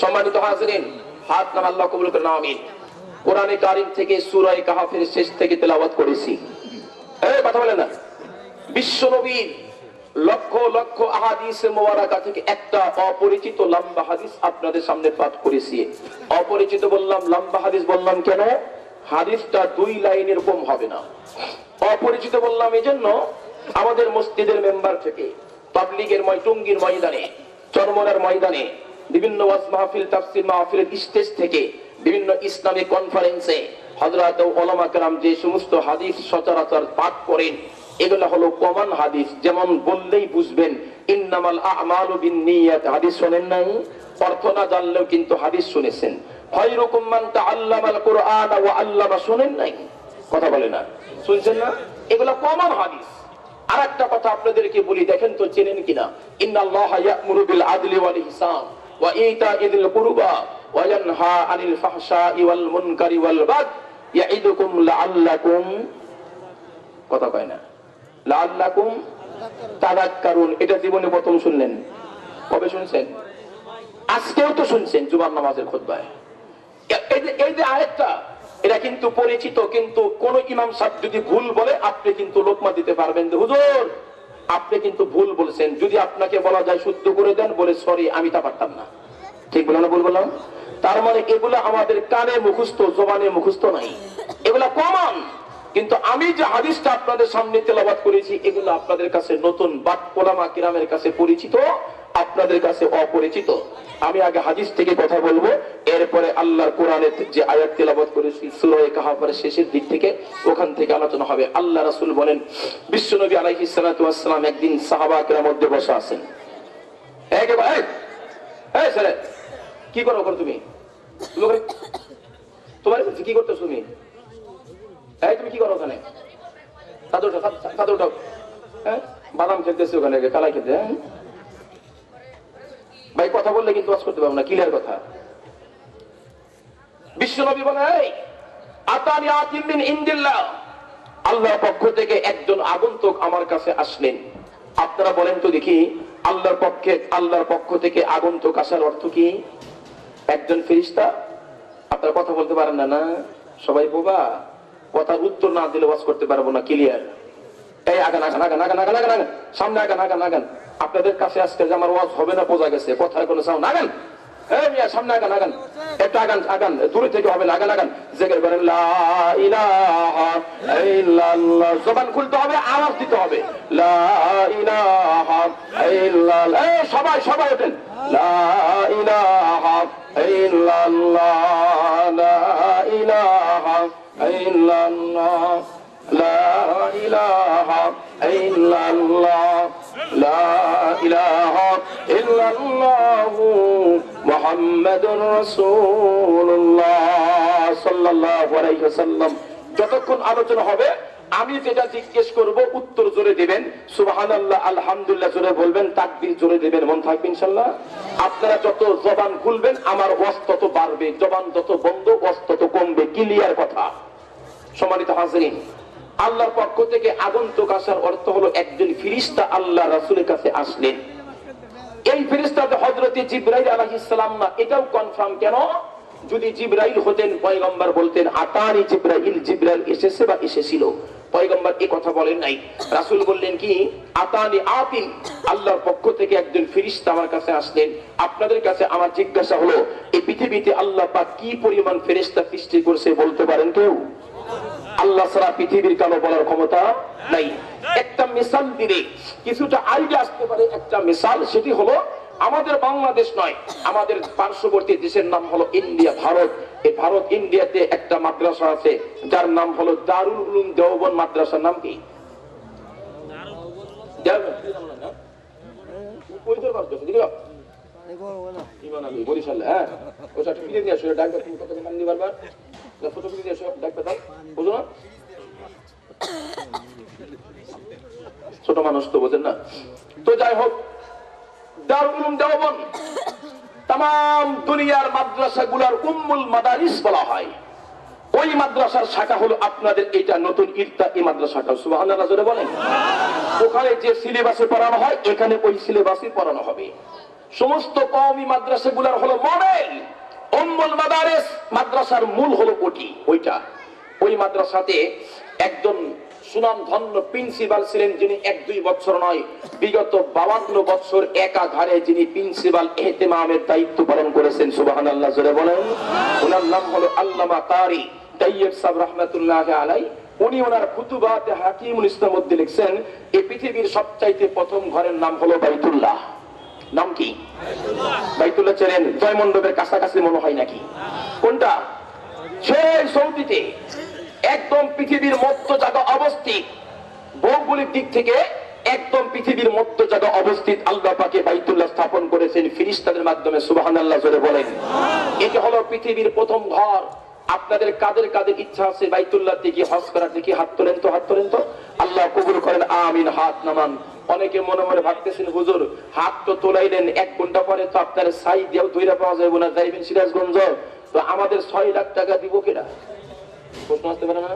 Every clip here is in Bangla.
সম্মানিত হাজিরিন, হাত নাম, আল্লাহ কবুল করেন, আমিন। কোরআনে কারীম থেকে সূরা কাহফের শেষ থেকে তেলাওয়াত করেছি। এই কথা বলেন না। বিশ্ব নবীর লক্ষ লক্ষ আহাদিসে মুবারাকা থেকে একটা অপরিচিত লম্বা হাদিস আপনাদের সামনে পাঠ করেছি। অপরিচিত বললাম, লম্বা হাদিস বললাম কেন? হাদিসটা 2 লাইনের কম হবে না। অপরিচিত বললাম এজন্য, আমাদের মসজিদের মেম্বার থেকে তাবলীগের টঙ্গীর ময়দানে, চরমনার ময়দানে, বিভিন্ন ওয়াজ মাহফিল, তাফসীর মাহফিলের স্টেজ থেকে, বিভিন্ন ইসলামিক কনফারেন্সে হযরত উলামা কেরাম যে সমস্ত হাদিস সচরাচর পাঠ করেন, এগুলো হলো কমন হাদিস। যেমন বললেই বুঝবেন, ইন্নামাল আ'মালু বিন্নিয়াত, হাদিস শুনেন নাই? অর্থ না জানলেও কিন্তু হাদিস শুনেছেন। খায়রুকুম মান তাআল্লামাল কুরআন ওয়া আল্লামা, শুনেন নাই? কথা বলে না, শুনছেন না? এগুলো কমন হাদিস। আরেকটা কথা আপনাদেরকে বলি, দেখেন তো চেনেন কিনা। ইন্নাল্লাহা ইয়া'মুরু বিল আদলি ওয়াল ইহসান ওয়া ইতাইযিল কুরবা ওয়া ইয়ানহা আনিল ফাহশাই ওয়াল মুনকারি ওয়াল বাগই ইয়াইদুকুম লাআল্লাকুম, কথা কয় না, লাআল্লাকুম তাযাক্কারুন। এটা জীবনে প্রথম শুনলেন? কবে শুনছেন? আজকেও তো শুনছেন জুমার নামাজের খুতবায়। এই যে আয়াতটা, এটা কিন্তু পরিচিত, কিন্তু কোন ইমাম সাহেব যদি ভুল বলে আপনি কিন্তু লোকমা দিতে পারবেন যে হুজুর আপনি কিন্তু ভুল বলছেন। যদি আপনাকে বলা যায় শুদ্ধ করে দেন, বলে সরি আমি তা পারতাম না। ঠিক বললাম না ভুল বললাম? তার মানে এগুলা আমাদের কানে মুখস্থ, জবানে মুখস্থ নাই, এগুলা কমন। কিন্তু আমি যে হাদিসটা আপনাদের সামনে তেলাওয়াত করেছি, এগুলো আপনাদের কাছে নতুন, বাট উলামা কিরামের কাছে পরিচিত, আপনাদের কাছে অপরিচিত। আমি আগে হাদিস থেকে কথা বলবো, এরপরে আল্লাহর কোরআনের যে আয়াত তেলাওয়াত করেছি সূরা কাহফের শেষের দিক থেকে, ওখান থেকে আলোচনা হবে। আল্লাহ রাসূল বলেন, বিশ্বনবী আলাইহিস সালাতু ওয়াস সালাম একদিন সাহাবা কিরামের মধ্যে বসে আছেন। একেবারে এই ছেলে কি করো তুমি? তোমার কি করতেছ তুমি? এই তুমি কি করো ওখানে? হ্যাঁ, বাদাম খেতেছে ওখানে, কালাই খেতে। হ্যাঁ ভাই, কথা বললে কিন্তু ওয়াজ করতে পারবো না, ক্লিয়ার কথা। বিশ্বনবী বলে, আতানি আতিম মিন ইনদিল্লাহ, আল্লাহর পক্ষ থেকে একজন আগন্তুক আমার কাছে আসলেন। আপনারা বলেন তো দেখি, আল্লাহর পক্ষ থেকে আগন্তুক আসার অর্থ কি? একজন ফেরেশতা? আপনারা কথা বলতে পারেন না? না, সবাই বোবা, কথার উত্তর না দিলে ওয়াজ করতে পারবো না, ক্লিয়ার? এই আগান আগান আগান আগান আগান আগান আগান, সামনে আগান আগান আগান। আপনাদের কাছে আজকে যে আমার ওয়াজ হবে না বোঝা গেছে, কথার কোনো সাউন্ড। আগান, এই মিয়া সামনে আগান আগান, একটু আগান আগান, দূরে থেকে হবে না, আগান আগান। জিকির করেন লা ইলাহা ইল্লাল্লাহ, জবান খুলতে হবে, আওয়াজ দিতে হবে, লা ইলাহা ইল্লাল্লাহ। এই সবাই সবাই ওঠেন, লা ইলাহা ইল্লাল্লাহ, লা ইলাহা ইল্লাল্লাহ, লা ইলাহা ইল্লাল্লাহ, লা ইলাহা ইল্লাল্লাহ, মুহাম্মাদুর রাসূলুল্লাহ সাল্লাল্লাহু আলাইহি ওয়াসাল্লাম। যতক্ষণ আলোচনা হবে আমি যেটা জিজ্ঞেস করব উত্তর জোরে দিবেন, সুবহানাল্লাহ আলহামদুলিল্লাহ জোরে বলবেন, তাকবীর জোরে দিবেন, মন থাকবে ইনশাআল্লাহ। আপনারা যত জবান খুলবেন আমার ওয়াজ তত বাড়বে, জবান যত বন্ধ ওয়াজ তত কমবে, ক্লিয়ার কথা। সম্মানিত হাজিরিন, আল্লাহর পক্ষ থেকে আগন্তুক আসার অর্থ হলো একজন ফেরেশতা আল্লাহ রাসূলের কাছে আসলেন। এই ফেরেশতা হযরত জিবরাইল আলাইহিস সালাম না, এটাও কনফার্ম। কেন? যদি জিবরাইল হতেন পয়গম্বর বলতেন আতানি জিবরাইল, জিবরাইল এসেছে বা এসেছিল। পয়গম্বর এই কথা বলেন নাই, রাসূল বললেন কি আতানি আতিন, আল্লাহর পক্ষ থেকে একজন ফেরেশতা আমার কাছে আসলেন। আপনাদের কাছে আমার জিজ্ঞাসা হলো, এই পৃথিবীতে আল্লাহ পাক কি পরিমাণ ফেরেশতা সৃষ্টি করেছে বলতে পারেন কেউ? আল্লাহ ছাড়া পৃথিবীর কারো বলার ক্ষমতা নাই। একটা মিসাল দিলে কিছুটা আইডিয়া আসতে পারে। একটা মিসাল, সেটি হলো আমাদের বাংলাদেশ নয়, আমাদের পার্শ্ববর্তী দেশের নাম হলো ইন্ডিয়া, ভারত। এই ভারত ইন্ডিয়াতে একটা মাদ্রাসা আছে যার নাম হলো দারুল উলুম দেওবন্দ। মাদ্রাসার নাম কি? বরিশাল। হ্যাঁ, ওটা ফিরে নিয়ে আসো, ডাকবে তুমি কত নাম দিবার বার, ফটো ফিরে নিয়ে আসো, ডাকবে দাও, বুঝো না? ছোট মানুষ তো বোঝেন না। তো যাই হোক, দারুল উলুম দেওবন্দ তাম দুনিয়ার মাদ্রাসাগুলোর উম্মুল মাদারিস বলা হয়। ওই মাদ্রাসার শাখা হলো আপনাদের এইটা নতুন ইরতা, এই মাদ্রাসাটা। সুবহানাল্লাহ জোরে বলেন। ওখানে যে সিলেবাসে পড়ানো হয় এখানে ওই সিলেবাসে পড়ানো হবে। সমস্ত কওমি মাদ্রাসাগুলোর হলো মডেল। উম্মুল মাদারিস মাদ্রাসার মূল হলো ওইটা। ওই মাদ্রাসাতে একজন সুনামধন্য প্রিন্সিপাল ছিলেন, যিনি 1-2 বছর নয়, বিগত 52 বছর একাধারে যিনি প্রিন্সিপাল ইহতিমামের দায়িত্ব পালন করেছেন। সুবহানাল্লাহ জোরে বলেন। ওনার নাম হলো আল্লামা কারি তাইয়্যিব সাহেব রাহমাতুল্লাহি আলাইহি। উনি ওনার খুতুবাতে হাকিমুল ইসলাম মধ্যে লিখছেন, এই পৃথিবীর সবচাইতে প্রথম ঘরের নাম হলো বাইতুল্লাহ। নাম কি? বাইতুল্লাহ চেনেন? জয় মণ্ডপের কাছাকাছি মনে হয় নাকি? কোনটা? সেই সৌদিতে একদম পৃথিবীর মধ্য জায়গা অবস্থিত, ভৌগোলিক দিক থেকে একদম পৃথিবীর মধ্য জায়গা অবস্থিত আল্লাহ পাকে বাইতুল্লাহ স্থাপন করেছেন ফেরেশতাদের মাধ্যমে। সুবহানাল্লাহ জোরে বলেন। এটি হলো পৃথিবীর প্রথম ঘর। আপনাদের কাদের কাদের ইচ্ছা আছে বাইতুল্লাহ থেকে হজ করার? দেখি হাত তোলেন তো, হাত তোলেন তো। আল্লাহ কবুল করেন, আমিন। হাত নামান। অনেকে মনে মনে ভাবতেছেন, হুজুর হাত তো তোলাইলেন, 1 ঘন্টা পরে তো আপনার সাই দিয়েও ধইরা পাওয়া যাবে না, যাইবেন সিরাজগঞ্জ, তো আমাদের 6 লাখ টাকা দিব কেনা? প্রশ্ন আসতে পারে না?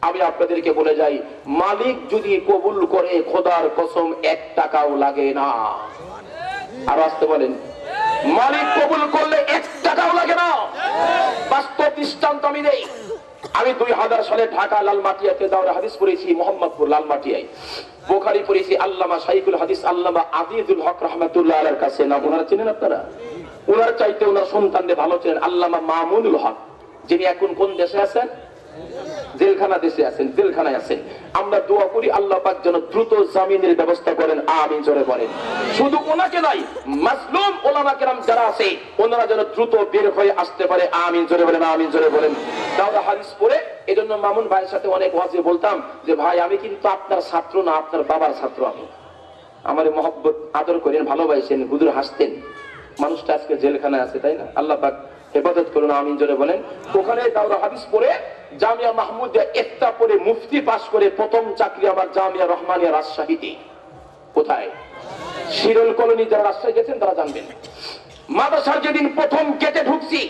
আমি আপনাদেরকে বলে যাই, মালিক যদি কবুল করে, খোদার কসম 1 টাকাও লাগে না। আর আসতে বলেন, মালিক কবুল করলে 1 টাকাও লাগে না। বাস্তব দৃষ্টান্ত আমি দেই। আমি 2000 সালে ঢাকা লালমাটিয়াতে দাওরা হাদিস পড়েছি, মোহাম্মদপুর লালমাটিয়ায় বুখারী পড়েছি। আল্লামা শাইখুল হাদিস আল্লামা আজিজুল হক রাহমাতুল্লাহ আলাইহির কাছে, না ওনারা চিনেন আপনারা? ওনার চাইতে ওনার সন্তানদের ভালো চিনেন আল্লামা মামুনুল হক, যিনি এখন কোন দেশে আছেন? জেলখানা দেশে আছেন, জেলখানায় আছেন। আমরা দোয়া করি আল্লাহ পাক যেন দ্রুত জামিনের ব্যবস্থা করেন, আমিন জোরে বলেন। শুধু ওনাকে নয়, মাজলুম উলামা কেরাম যারা আছে ওনারা যেন দ্রুত বের হয়ে আসতে পারে, আমিন জোরে বলেন, আমিন জোরে বলেন। দাওরা হাদিস পড়ে এজন্য মামুন ভাইয়ের সাথে অনেক ওয়াজে বলতাম যে, ভাই আমি কিন্তু আপনার ছাত্র না, আপনার বাবার ছাত্র। আমি আমার মহব্বত আদর করেন, ভালোবাসেন। হুজুর হাসতেন। মানুষটা আজকে জেলখানায় আছে, তাই না? আল্লাহ পাক হেফাজত করুন, আমিন জোরে বলেন। ওখানে দাওরা হাদিস পড়ে জামিয়া মাহমুদিয়া একটা পড়ে মুফতি পাস করে প্রথম চাকরি আমার জামিয়া রহমানিয়া রাজশাহীতে। কোথায়? শিরল কলোনি। যারা রাজশাহী গেছেন তারা জানবেন। মাদ্রাসার যেদিন প্রথম গেটে ঢুকছি,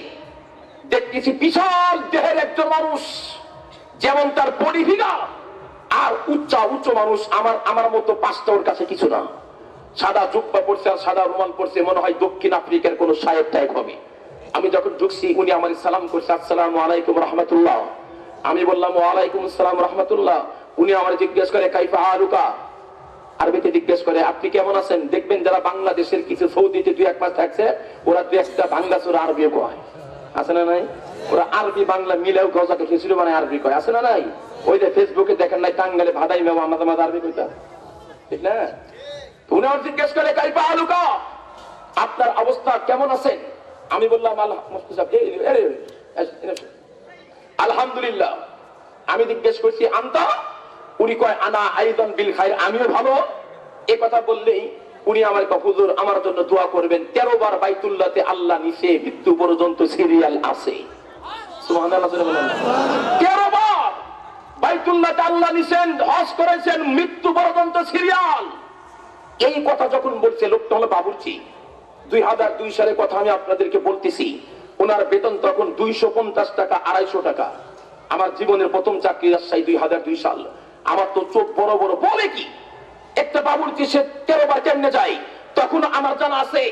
দেখতেছি বিশাল দেহের একজন মানুষ, যেমন তার বডি ফিগার, আর উচ্চ মানুষ। আমার মতো 5টা ওর কাছে কিছু না। সাদা জুব্বা পরছে আর সাদা রুমাল পরছে, মনে হয় দক্ষিণ আফ্রিকার কোন সাহেব টাইপ হবে। আমি যখন ঢুকছি উনি আমার সালাম করছে, আসসালামু আলাইকুম রাহমাতুল্লাহ। আমি বললাম ওয়ালাইকুম আসসালাম রাহমাতুল্লাহ। উনি আমার জিজ্ঞেস করে কাইফা হালুকা, আরবিতে জিজ্ঞেস করে আপনি কেমন আছেন। দেখবেন যারা বাংলাদেশের কিছু সৌদিতে 2-1 মাস থাকছে, ওরা 2-1টা বাংলাচোরা আরবিও কয়, আছে না নাই? ওরা আরবি বাংলা মিলেও গজাকে খিচুড়ি মানে আরবি কয়, আছে না নাই? ওই যে ফেসবুকে দেখেন নাই, টাঙ্গালে ভাদাই মেওয়া আমাদের মাঝে আরবি কইতা, ঠিক না? উনি আমার জিজ্ঞেস করে কাইফা হালুকা, আপনার অবস্থা কেমন আছেন। আমি বললাম আলহামদুলিল্লাহ। আমি জিজ্ঞেস করছি আনতা, উনি কয় আনা আইদান বিল খাইর, আমিও ভালো। এই কথা বললেই উনি আমার হুজুর আমার জন্য দোয়া করবেন। 13 বার বাইতুল্লাহতে আল্লাহ নিচে মৃত্যু পর্যন্ত সিরিয়াল আছে। সুবহানাল্লাহ। 13 বার বাইতুল্লাহতে আল্লাহ নিছেন, হজ করেছেন, মৃত্যু পর্যন্ত সিরিয়াল। এই কথা যখন বলছে, লোকটা হলো বাবুর্চি। 2002 সালের কথা আমি আপনাদেরকে বলতেছি। ওনার বেতন তখন 250 টাকা, 250 টাকা। আমার জীবনের প্রথম চাকরি রাজশাহী, 2002 সাল। আমার তো চোখ বড় বড়। বলে কি একটা বাবুর্চি সে 13 বার কেমনে যায়? তখন আমার জানা আছে,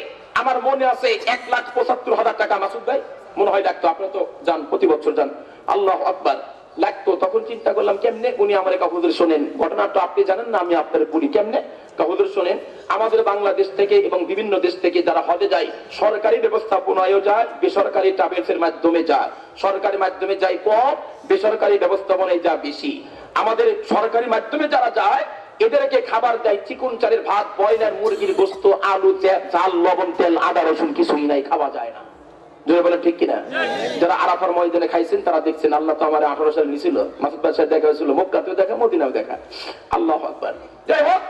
আমার মনে আছে 1,75,000 টাকা মাসুদ ভাই মনে হয় লাগতো। আপনি তো যান, প্রতি বছর যান। আল্লাহু আকবার, লাগতো। তখন চিন্তা করলাম কেমনে। উনি আমার হুজুর শোনেন, ঘটনা তো আপনি জানেন না, আমি আপনার বলি কেমনে। হুজুর শোনেন, আমাদের বাংলাদেশ থেকে এবং বিভিন্ন দেশ থেকে যারা হজে যায়, সরকারি ব্যবস্থাপনায়ও যায়, বেসরকারি ট্রাভেলসের মাধ্যমে যায়। সরকারি মাধ্যমে যায় কম, বেসরকারি ব্যবস্থাপনায় যা বেশি। আমাদের সরকারি মাধ্যমে যারা যায় এদেরকে খাবার দেয় চিকন চালের ভাত, ব্রয়লার মুরগির গোস্ত, আলু, চাল, লবণ, তেল, আদা, রসুন কিছুই নাই, খাওয়া যায় না। বলে ঠিক কিনা? যারা আরাফার ময়দানে খাইছেন তারা দেখছেন। আল্লাহ তো আমার 18 সালে নিছিল, মাসুদ ভাইয়ের সাথে দেখা হয়েছিল, মক্কাতেও দেখা, মদিনাও দেখা। আল্লাহু আকবার। যাই হোক,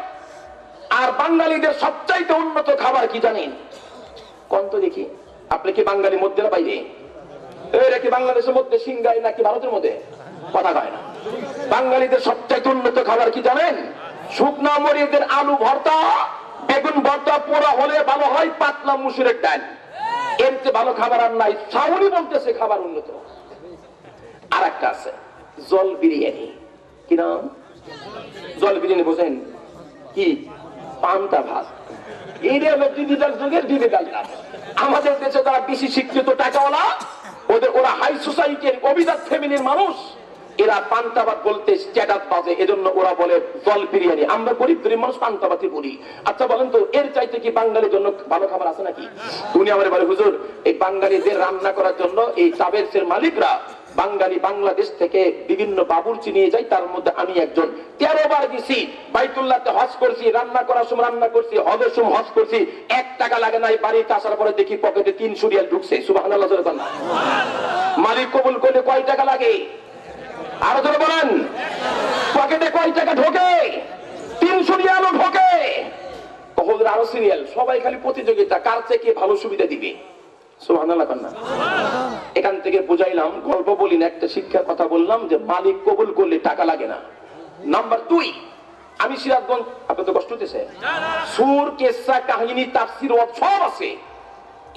আর বাঙালিদের সবচাইতে উন্নত খাবার কি জানেন? কোন তো দেখি, আপনি কি বাঙালি মধ্যে না বাইরে? এরা কি বাংলাদেশের মধ্যে সিংগাই নাকি ভারতের মধ্যে? কথা কয় না। বাঙালিদের সবচাইতে উন্নত খাবার কি জানেন? শুকনা মরিচের আলু ভর্তা, বেগুন ভর্তা, পোড়া হলে ভালো হয় পাতলা মুসুরের ডাল। এর চেয়ে ভালো খাবার আর নাই। সাউনি বলতেছে খাবার উন্নত। আর একটা আছে জল বিরিয়ানি। কি নাম? জল বিরিয়ানি বোঝেন কি? পান্তা ভাত। এটা হলো ডিজিটাল যুগের ডিজিটাল। আমাদের দেশে যারা বেশি শিক্ষিত টাকাওয়ালা, ওরা হাই সোসাইটির অভিজাত ফ্যামিলির মানুষ, এরা পান্তাবাদ বলতে স্ট্যাটাস বাজে, এজন্য ওরা বলে জল বিরিয়ানি। আমরা গরিব গরিব মানুষ পান্তাবাতি বলি। আচ্ছা বলেন তো, এর চাইতে কি বাঙালির জন্য ভালো খাবার আছে নাকি? উনি আমার বলে, হুজুর এই বাঙালিদের রান্না করার জন্য এই ট্রাভেলসের মালিকরা বাঙালি বাংলাদেশ থেকে বিভিন্ন বাবুর্চি নিয়ে যায়, তার মধ্যে আমি একজন। 13 বার গেছি বাইতুল্লাহতে, হজ করছি, রান্না করার সময় রান্না করছি, হজের সময় হজ করছি, 1 টাকা লাগে নাই। বাড়িতে আসার পরে দেখি পকেটে 300 রিয়াল ঢুকছে। সুবহানাল্লাহ। মালিক কবুল করলে কয় টাকা লাগে? আরো ধরে বলেন, পকেটে কয় টাকা ঢোকে? 300 রিয়ালও ঢোকে। হুজুর আরো সিরিয়াল, সবাই খালি প্রতিযোগিতা, কার থেকে ভালো সুবিধা দিবে। সুবহানাল্লাহ। এখান থেকে বুঝাইলাম, গল্প বলি না, একটা শিক্ষার কথা বললাম যে মালিক কবুল করলে টাকা লাগে না। নাম্বার 2, আমি সিরাজগঞ্জ, আপনার তো কষ্ট হতেছে, সুর, কেসা, কাহিনী, তাফসীর সব আছে।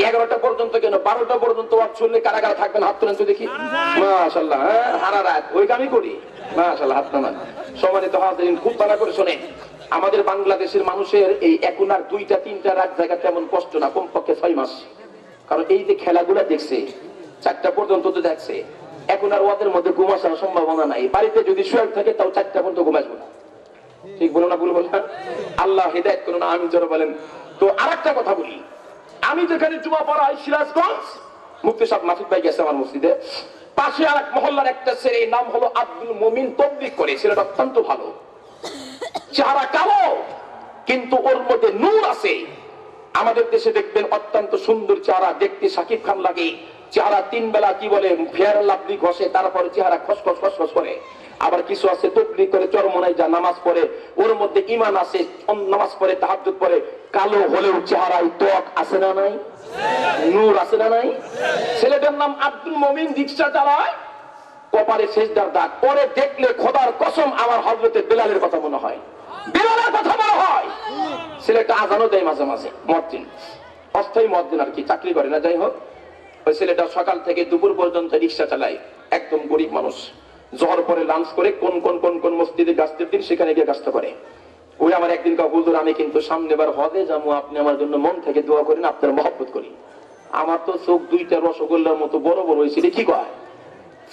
11টা পর্যন্ত কেন 12টা পর্যন্ত ওয়াজ শুনলে কারা কারা থাকবেন হাত তোলেন তো দেখি। মাশাআল্লাহ, সারা রাত ওই কামই করি। মাশাআল্লাহ, হাত নামান। সম্মানিত হাজিরিন, খুব ভালো করে শুনেন, আমাদের বাংলাদেশের মানুষের এই এখন আর 2টা 3টা রাত জায়গা তেমন কষ্ট না, কমপক্ষে 6 মাস। কারণ এই যে খেলাগুলা দেখছে, 4টা পর্যন্ত তো দেখছে, এখন আর ওদের মধ্যে ঘুম আসার সম্ভাবনা নাই। বাড়িতে যদি শুয়ে থাকে তাও 4টা পর্যন্ত ঘুম আসবে না। ঠিক বলো না, ভুল বল না? আল্লাহ হেদায়েত করুন, আমিন জোরে বলেন। তো আরেকটা কথা বলি, আমি যেখানে জুমা পড়াই সিরাজগঞ্জ, মুফতি সাহেব মাসুদ ভাই গেছে আমার মসজিদে, পাশে আর এক মহল্লার একটা ছেলে, নাম হলো আব্দুল মুমিন, তবলিগ করে। ছেলেটা অত্যন্ত ভালো, চেহারা কালো কিন্তু ওর মধ্যে নূর আছে। আমাদের দেশে দেখবেন অত্যন্ত সুন্দর চেহারা, দেখতে শাকিব খান লাগে। চেহারা 3 বেলা কি বলে ফেয়ার লাভলি ঘষে, তারপরে চেহারা খসখস খসখস করে। আবার কিছু আছে তবলিগ করে, চরমনায় যা নামাজ পড়ে, ওর মধ্যে ঈমান আছে, নামাজ পড়ে, তাহাজ্জুদ পড়ে। কালো হলেও চেহারায় ত্বক আছে না নাই? নূর আছে না নাই? ছেলেটার নাম আব্দুল মুমিন, রিকশা চালায়, কপালে সেজদার দাগ। পরে দেখলে খোদার কসম আমার হযরতে বেলালের কথা মনে হয়, বেলালের কথা মনে হয়। ছেলেটা আজানও দেয় মাঝে মাঝে, মুয়াজ্জিন, অস্থায়ী মুয়াজ্জিন আর কি, চাকরি করে না। যাই হোক, ওই ছেলেটা সকাল থেকে দুপুর পর্যন্ত রিকশা চালায়, একদম গরিব মানুষ। জোহর পরে লাঞ্চ করে কোন কোন কোন কোন মসজিদে গাছতের দিন সেখানে গিয়ে গাছটা করে। ওই আমার একদিন কা, হুজুর আমি কিন্তু সামনেবার হজে যাবো, আপনি আমার জন্য মন থেকে দোয়া করেন, আপনার মহব্বত করি। আমার তো চোখ 2টা রসগোল্লার মতো বড় বড় হয়েছিল, কি কয়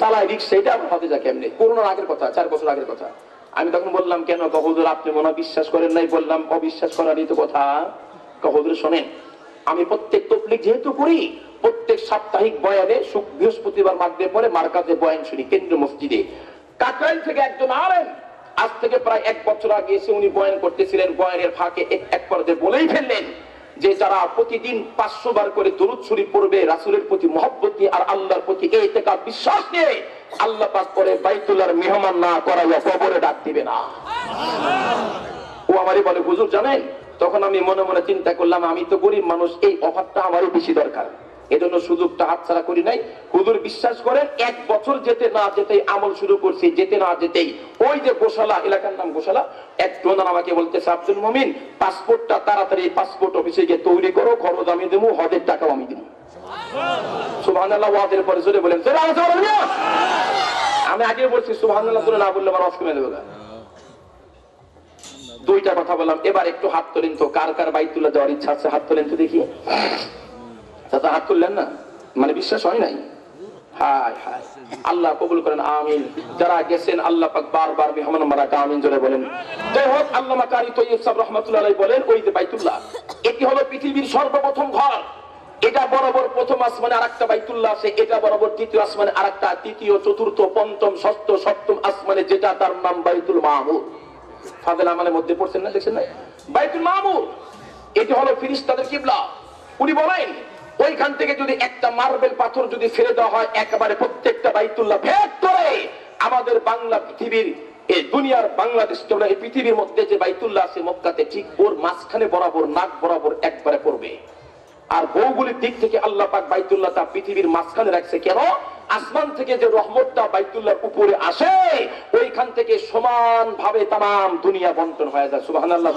চালায় রিক্সা, এটা আমার হজে যায় কেমনে? করোনার আগের কথা, 4 বছর আগের কথা। আমি তখন বললাম, কেন? হুজুর আপনি মনে বিশ্বাস করেন নাই। বললাম, অবিশ্বাস করারই তো কথা। হুজুর শোনেন, আমি প্রত্যেক তবলিগ যেহেতু করি, প্রত্যেক সাপ্তাহিক বয়ানে বৃহস্পতিবার মাগরিবের পরে মার্কাজে বয়ান শুনি, কেন্দ্রীয় মসজিদে। কাকরাইল থেকে একজন আলেম, আজ থেকে প্রায় 1 বছর আগে এসে উনি বয়ান করতেছিলেন। বয়ানের ফাঁকে এক পর্যায়ে বলেই ফেললেন যে যারা প্রতিদিন 500 বার করে দরুদ শরীফ পড়বে, রাসূলের প্রতি মহব্বত নিয়ে আর আল্লাহর প্রতি ইতিকাদ বিশ্বাস নিয়ে, আল্লাহ পাক করে বাইতুল্লাহর মেহমান না করাইয়া কবরে ডাক দিবে না। ও আমারই বলে, হুজুর জানেন, তখন আমি মনে মনে চিন্তা করলাম, আমি তো গরিব মানুষ, এই অফারটা আমারই বেশি দরকার, এজন্য সুযোগটা হাতছাড়া করি নাই। হুজুর বিশ্বাস করেন, 1 বছর যেতে না যেতেই আমল শুরু করছি, যেতে না যেতেই ওই যে গোশালা, এলাকার নাম গোশালা, এক ডোনার আমাকে বলতেছে, আব্দুল মুমিন পাসপোর্টটা তাড়াতাড়ি পাসপোর্ট অফিসে গিয়ে তৈরি করো, খরচ আমি দেবো, হজের টাকাও আমি দেবো। সুবহানাল্লাহ। ওয়াজের পরে জোরে বলেন, আমি আগে বলছি সুবহানাল্লাহ জোরে না বললে আমার ওয়াজ কমে দেবে না। 2টা কথা বললাম, এবার একটু হাত তোলেন তো, কার কার বাইতুল্লাহ যাওয়ার ইচ্ছা আছে? হাত তোলেন তো দেখি। হাত তুললেন না, মানে বিশ্বাস হয় নাই। হায় হায়, আল্লাহ কবুল করেন, আমিন। যারা গেছেন আল্লাহ পাক বারবার মেহমান মারাকা আমিন জোরে বলেন। যাই হোক, আল্লামা কারি তৈয়ব সাহেব রাহমাতুল্লাহ আলাইহি বলেন, ওই যে বাইতুল্লাহ, এটি হলো পৃথিবীর সর্বপ্রথম ঘর। এটা বরাবর প্রথম আসমানে আরেকটা বাইতুল্লাহ আছে, এটা বরাবর দ্বিতীয় আসমানে আরেকটা, তৃতীয়, চতুর্থ, পঞ্চম, ষষ্ঠ, সপ্তম আসমানে যেটা, তার নাম বাইতুল মামুর। ফাযিল আমালের মধ্যে পড়ছেন না, দেখছেন না? বাইতুল মামুর এটি হলো ফেরেশতাদের কিবলা। উনি বলেন, ওইখান থেকে যদি একটা মার্বেল পাথর যদি ফেলে দেওয়া হয়, একেবারে প্রত্যেকটা বাইতুল্লাহ ভেদ করে আমাদের বাংলা পৃথিবীর, এই দুনিয়ার বাংলাদেশ, এই পৃথিবীর মধ্যে যে বাইতুল্লাহ আছে মক্কাতে, ঠিক ওর মাঝখানে বরাবর, নাক বরাবর একবারে পড়বে। আর ভৌগোলিক দিক থেকে আল্লাহ পাক বাইতুল্লাহটা পৃথিবীর মাঝখানে রাখছে কেন? আসমান থেকে যে রহমতটা বাইতুল্লাহর উপরে আসে, ওইখান থেকে সমান ভাবে তাম দুনিয়া বন্টন হয়ে যায়। সুবহানাল্লাহ।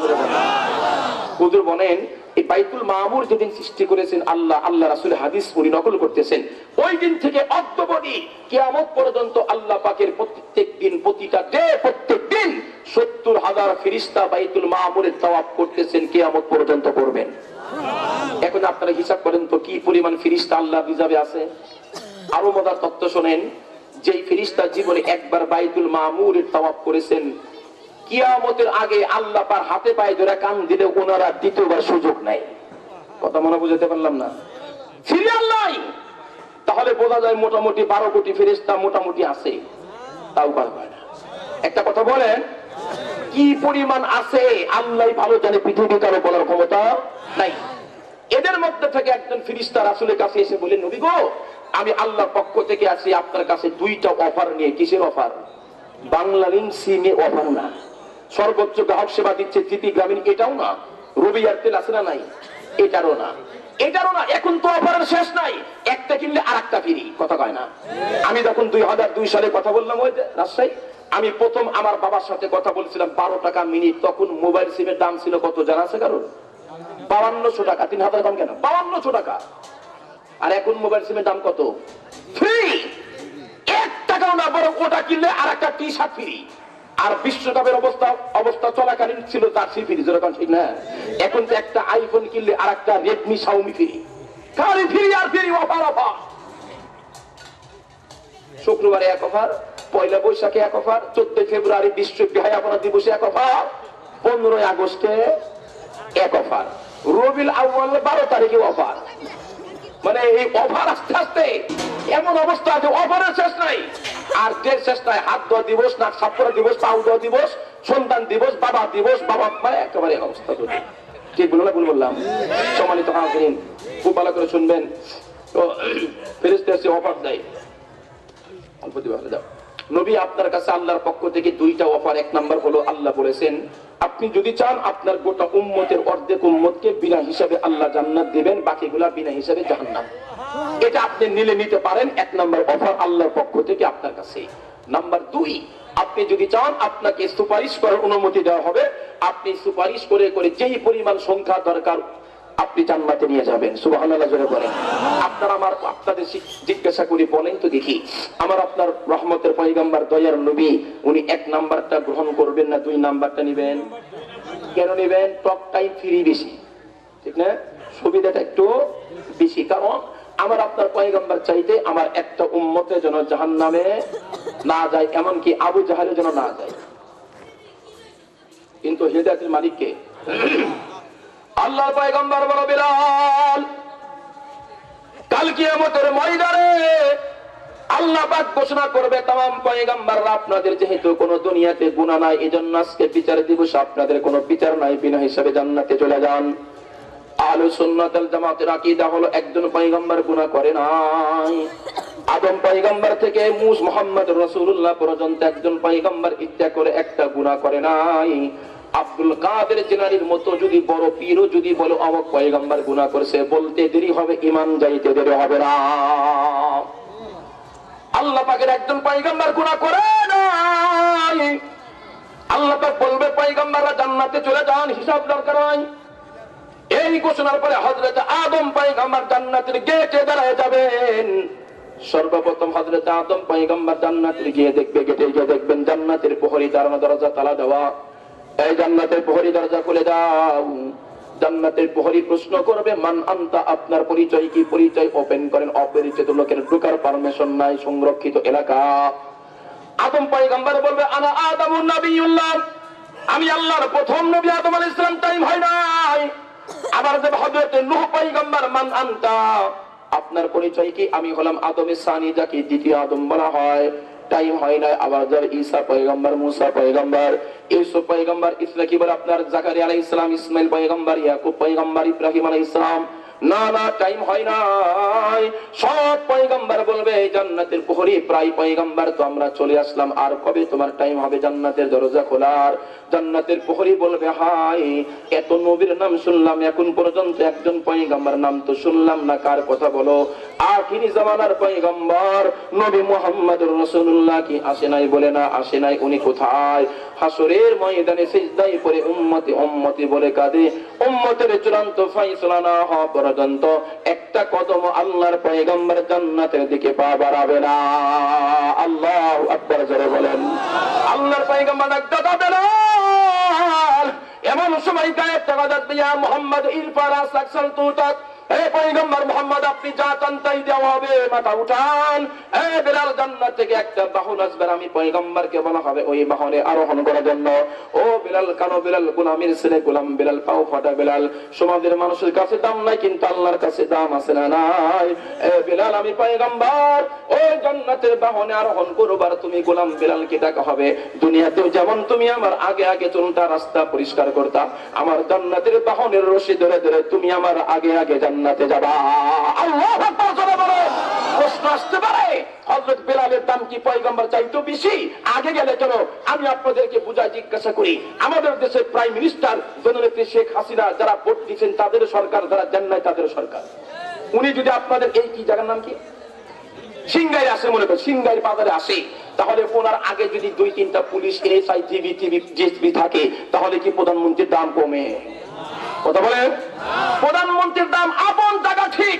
হুজুর বলেন, এই বাইতুল মামুর যেদিন সৃষ্টি করেছেন আল্লাহ, আল্লাহ রাসূলের হাদিস পড়ি নকল করতেছেন, ওই দিন থেকে অদ্যাবধি কিয়ামত পর্যন্ত আল্লাহ পাকের প্রত্যেক দিন, প্রতিটা ডে, প্রত্যেক দিন 70,000 ফেরেশতা বাইতুল মামুরের তাওয়াফ করতেছেন, কিয়ামত পর্যন্ত করবেন। এখন আপনারা হিসাব করেন তো কি পরিমাণ ফেরেশতা আল্লাহর রিজার্ভে আছে। আরো মজার তথ্য শোনেন, যেই ফেরেশতা জীবনে একবার বাইতুল মামুরের তাওয়াফ করেছেন, কিয়ামতের আগে আল্লাহ পার হাতে পায়ে ধরে কান দিলে ওনারা দ্বিতীয়বার সুযোগ নাই। কথা মনে বুঝাতে পারলাম না? সিরিয়াল নাই, তাহলে বোঝা যায় মোটামুটি 12 কোটি ফেরেশতা মোটামুটি আছে, তাও পার হয় না। একটা কথা বলেন, কি পরিমাণ আছে আল্লাহ ভালো জানে, পৃথিবী কারো বলার ক্ষমতা নাই। এদের মধ্যে থেকে একজন ফেরেশতা রাসূলের কাছে এসে বলেন, নবী গো, আমি আল্লাহর পক্ষ থেকে আসি আপনার কাছে 2টা অফার নিয়ে। কিসের অফার? বাংলালিংক সিমে অফার না, সর্বোচ্চ গ্রাহক সেবা দিচ্ছে জিটি গ্রামীণ, এটাও না, রবি এয়ারটেল আছে না নাই, এটারও না, এটারও না। এখন তো অফারের শেষ নাই, একটা কিনলে আরেকটা ফ্রি। কথা কয় না? আমি যখন 2002 সালে কথা বললাম ওই রাজশাহী, আমি প্রথম আমার বাবার সাথে কথা বলছিলাম 12 টাকা মিনিট। তখন মোবাইল সিমের দাম ছিল কত জানা আছে কারণ? 5200 টাকা। 3000 দাম কেন? 5200 টাকা। আর এখন মোবাইল সিমের দাম কত? ফ্রি। 1 টাকাও না, বরং ওটা কিনলে আরেকটা টি শার্ট ফ্রি। আর বিশ্বকাপের অবস্থা চলাকালীন ছিল জার্সি ফ্রি, যেরকম, ঠিক না? এখন তো একটা আইফোন কিনলে আরেকটা রেডমি শাওমি ফ্রি। খালি ফ্রি আর ফ্রি, অফার অফার। শুক্রবারে এক অফার, পয়লা বৈশাখে এক অফার, 14 ফেব্রুয়ারি বিশ্ব বিহায়াপনা দিবসে এক অফার, 15 আগস্টে এক অফার, রবিউল আউয়াল 12 তারিখে অফার। মানে এই অফার আস্তে আস্তে এমন অবস্থা আছে, অফারের শেষ নাই। আর যে শেষ নাই, হাত ধোয়া দিবস, নাক সাফ করা দিবস, পাউ ধোয়া দিবস, সন্তান দিবস, বাবা দিবস, বাবা মানে একেবারে অবস্থা। ঠিক বললাম? ভুল বললাম? সম্মানিত হাজিরিন, খুব ভালো করে শুনবেন। তো ফেরেশতা এসে অফার দেয়, অল্প দিবা দাও। নবী আপনার কাছে আল্লাহর পক্ষ থেকে 2টা অফার। 1 নাম্বার হলো, আল্লাহ বলেছেন আপনি যদি চান আপনার গোটা উম্মতের অর্ধেক উম্মতকে বিনা হিসাবে আল্লাহ জান্নাত দিবেন, বাকিগুলা বিনা হিসাবে জাহান্নাম। এটা আপনি নিতে পারেন। 1 নাম্বার অফার আল্লাহর পক্ষ থেকে আপনার কাছে। নাম্বার 2, আপনি যদি চান আপনাকে সুপারিশ করার অনুমতি দেওয়া হবে। আপনি সুপারিশ করে করে যেই পরিমাণ সংখ্যা দরকার আপনি জান্নাতে নিয়ে যাবেন। সুবহানাল্লাহ জোরে বলেন। আপনাদের জিজ্ঞাসা করি, বলেন তো দেখি, আমার আপনার রহমতের পয়গম্বর দয়ার নবী, উনি 1 নাম্বারটা গ্রহণ করবেন না 2 নাম্বারটা নেবেন? কেন নেবেন? টক টাইম ফ্রি বেশি, ঠিক না? সুবিধাটা একটু বেশি। কারণ আমার আপনার পয়গম্বর চাইতে আমার একটা উম্মতে যেন জাহান্নামে না যায়, এমনকি আবু জাহেল যেন না যায়। কিন্তু হেদায়েতের মালিক কে? আল্লাহর পয়গম্বর বলো, বিলাল, কাল কিয়ামতের ময়দানে আল্লাহ পাক ঘোষণা করবে, তামাম পয়গম্বররা আপনাদের যেহেতু কোনো দুনিয়াতে গুনাহ নাই, এজন্য আজকে বিচার দিবস আপনাদের কোনো বিচার নাই, বিনা হিসাবে জান্নাতে চলে যান। আহলে সুন্নাত ওয়াল জামাতের আকীদা হলো একজন পয়গম্বর গুনাহ করে নাই। আদম পয়গম্বর থেকে মুহাম্মদ রাসূলুল্লাহ পর্যন্ত একজন পয়গম্বর ইচ্ছা করে একটা গুনাহ করে নাই। আব্দুল কাদের জিলানীর মতো যদি বড় পীরও যদি বলো অমুক পয়গম্বর গুনাহ করেছে, বলতে দেরি হবে, ঈমান যাইতে দেরি হবে না। আল্লাহ পাকের একজন পয়গম্বর গুনাহ করে নাই। আল্লাহ পাক বলবে পয়গম্বররা জান্নাতে চলে যান, হিসাব দরকার নাই। এই ঘোষণার পরে হযরত আদম পয়গম্বর জান্নাতের গেটে দাঁড়ায় যাবেন। সর্বপ্রথম হযরত আদম পয়গম্বর জান্নাতে গিয়ে দেখবে, গেটে গিয়ে দেখবেন জান্নাতের প্রহরী দাঁড়ানো, দরজা তালা দেওয়া। এই জান্নাতের প্রহরী দরজা খুলে দাও। জান্নাতের প্রহরী প্রশ্ন করবে, মান আনতা, আপনার পরিচয় কি? পরিচয় ওপেন করেন। অপরিচিত লোকের ঢোকার পারমিশন নাই, সংরক্ষিত এলাকা। আদম পয়গম্বর বলবে, আনা আদমুন নবিয়ুল্লাহ, আমি আল্লাহর প্রথম নবী আদম আলাইহিস সালাম, টাইম হয় নাই। আবার যে হযরত নূহ পয়গম্বর, মান আনতা, আপনার পরিচয় কি? আমি হলাম আদমের সানি, যাকে দ্বিতীয় আদম বলা হয়, টাইম হয় না। আবার যার ঈসা পয়গম্বর, মুসা পয়গম্বর, ইউসুফ পয়গম্বর, ইসরা কি বলে আপনার জাকারিয়া আলাইহিস সালাম, ইসমাইল পয়গম্বর, ইয়াকুব পয়গম্বর, ইব্রাহিম আলাইহিস সালাম, না না, টাইম হয় নাই। সব পয়গম্বর বলবে, জান্নাতের প্রহরী প্রায় পয়গম্বর তো আমরা চলে আসলাম, আর কবে তোমার টাইম হবে জান্নাতের দরজা খোলার? জান্নাতের প্রহরী বলবে, হাই, এত নবীর নাম শুনলাম, এখন পর্যন্ত একজন পয়গম্বর নাম তো শুনলাম না, কার কথা বলো? আখিরি জামানার পয়গম্বর নবী মুহাম্মদুর রাসূলুল্লাহ কি আসে নাই? বলে না, আসে নাই। উনি কোথায়? হাসরের ময়দানে সিজদায় পড়ে উম্মতি উম্মতি বলে কাঁদে। উম্মতের চূড়ান্ত ফয়সালা না হওয়া পর্যন্ত একটা কদম আল্লাহর পয়গম্বর জান্নাতের দিকে পা বাড়াবে না। আল্লাহু আকবার জোরে বলেন। আল্লাহর পয়গম্বর ডাকতে বেলাল, এমন সময় গায়েব থেকে ডাকতে, ইয়া মুহাম্মদ ইরফা রাসাক সালতুতাক, হে পয়গম্বর মুহাম্মদ আপনি যা চান তাই দেওয়া হবে, মাথা উঠান। হে বেলাল, জান্নাত থেকে একটা বাহন আসবে, আমি পয়গম্বরকে বলা হবে ওই বাহনে আরোহণ করার জন্য। ও বেলাল, কানো বেলাল, গোলামের ছেলে গোলাম বেলাল, পাও ফাটা বেলাল। সমাজের মানুষের কাছে দাম নাই, কিন্তু আল্লাহর কাছে দাম আছে না নাই? এ বেলাল, আমি পয়গম্বর ওই জান্নাতের বাহনে আরোহণ করবার তুমি গোলাম বেলালকে ডাকা হবে। দুনিয়াতেও যেমন তুমি আমার আগে আগে চলতা, রাস্তা পরিষ্কার করতা, আমার জান্নাতের বাহনের রশি ধরে ধরে তুমি আমার আগে আগে জান্নাতে যাবা। আল্লাহু আকবার জোরে বলেন। প্রশ্ন আসতে পারে, হযরত বেলালের দাম কি পয়গম্বর চাইতো বেশি? আগে গেলে কেন? আমি আপনাদেরকে বুঝাই জিজ্ঞাসা করি, আমাদের দেশের প্রাইম মিনিস্টার জননেত্রী শেখ হাসিনা, যারা ভোট দিচ্ছেন তাদের সরকার, যারা দেন নাই তাদের সরকার, উনি যদি আপনাদের এই কি জায়গার নাম কি সিংগাই আসে, মনে করেন সিংগাই বাজারে আসে, তাহলে ওনার আগে যদি 2-3টা police SI GB TV GSP থাকে, তাহলে কি প্রধানমন্ত্রীর দাম কমে? কথা বলেন। প্রধানমন্ত্রীর দাম আপন জায়গা ঠিক,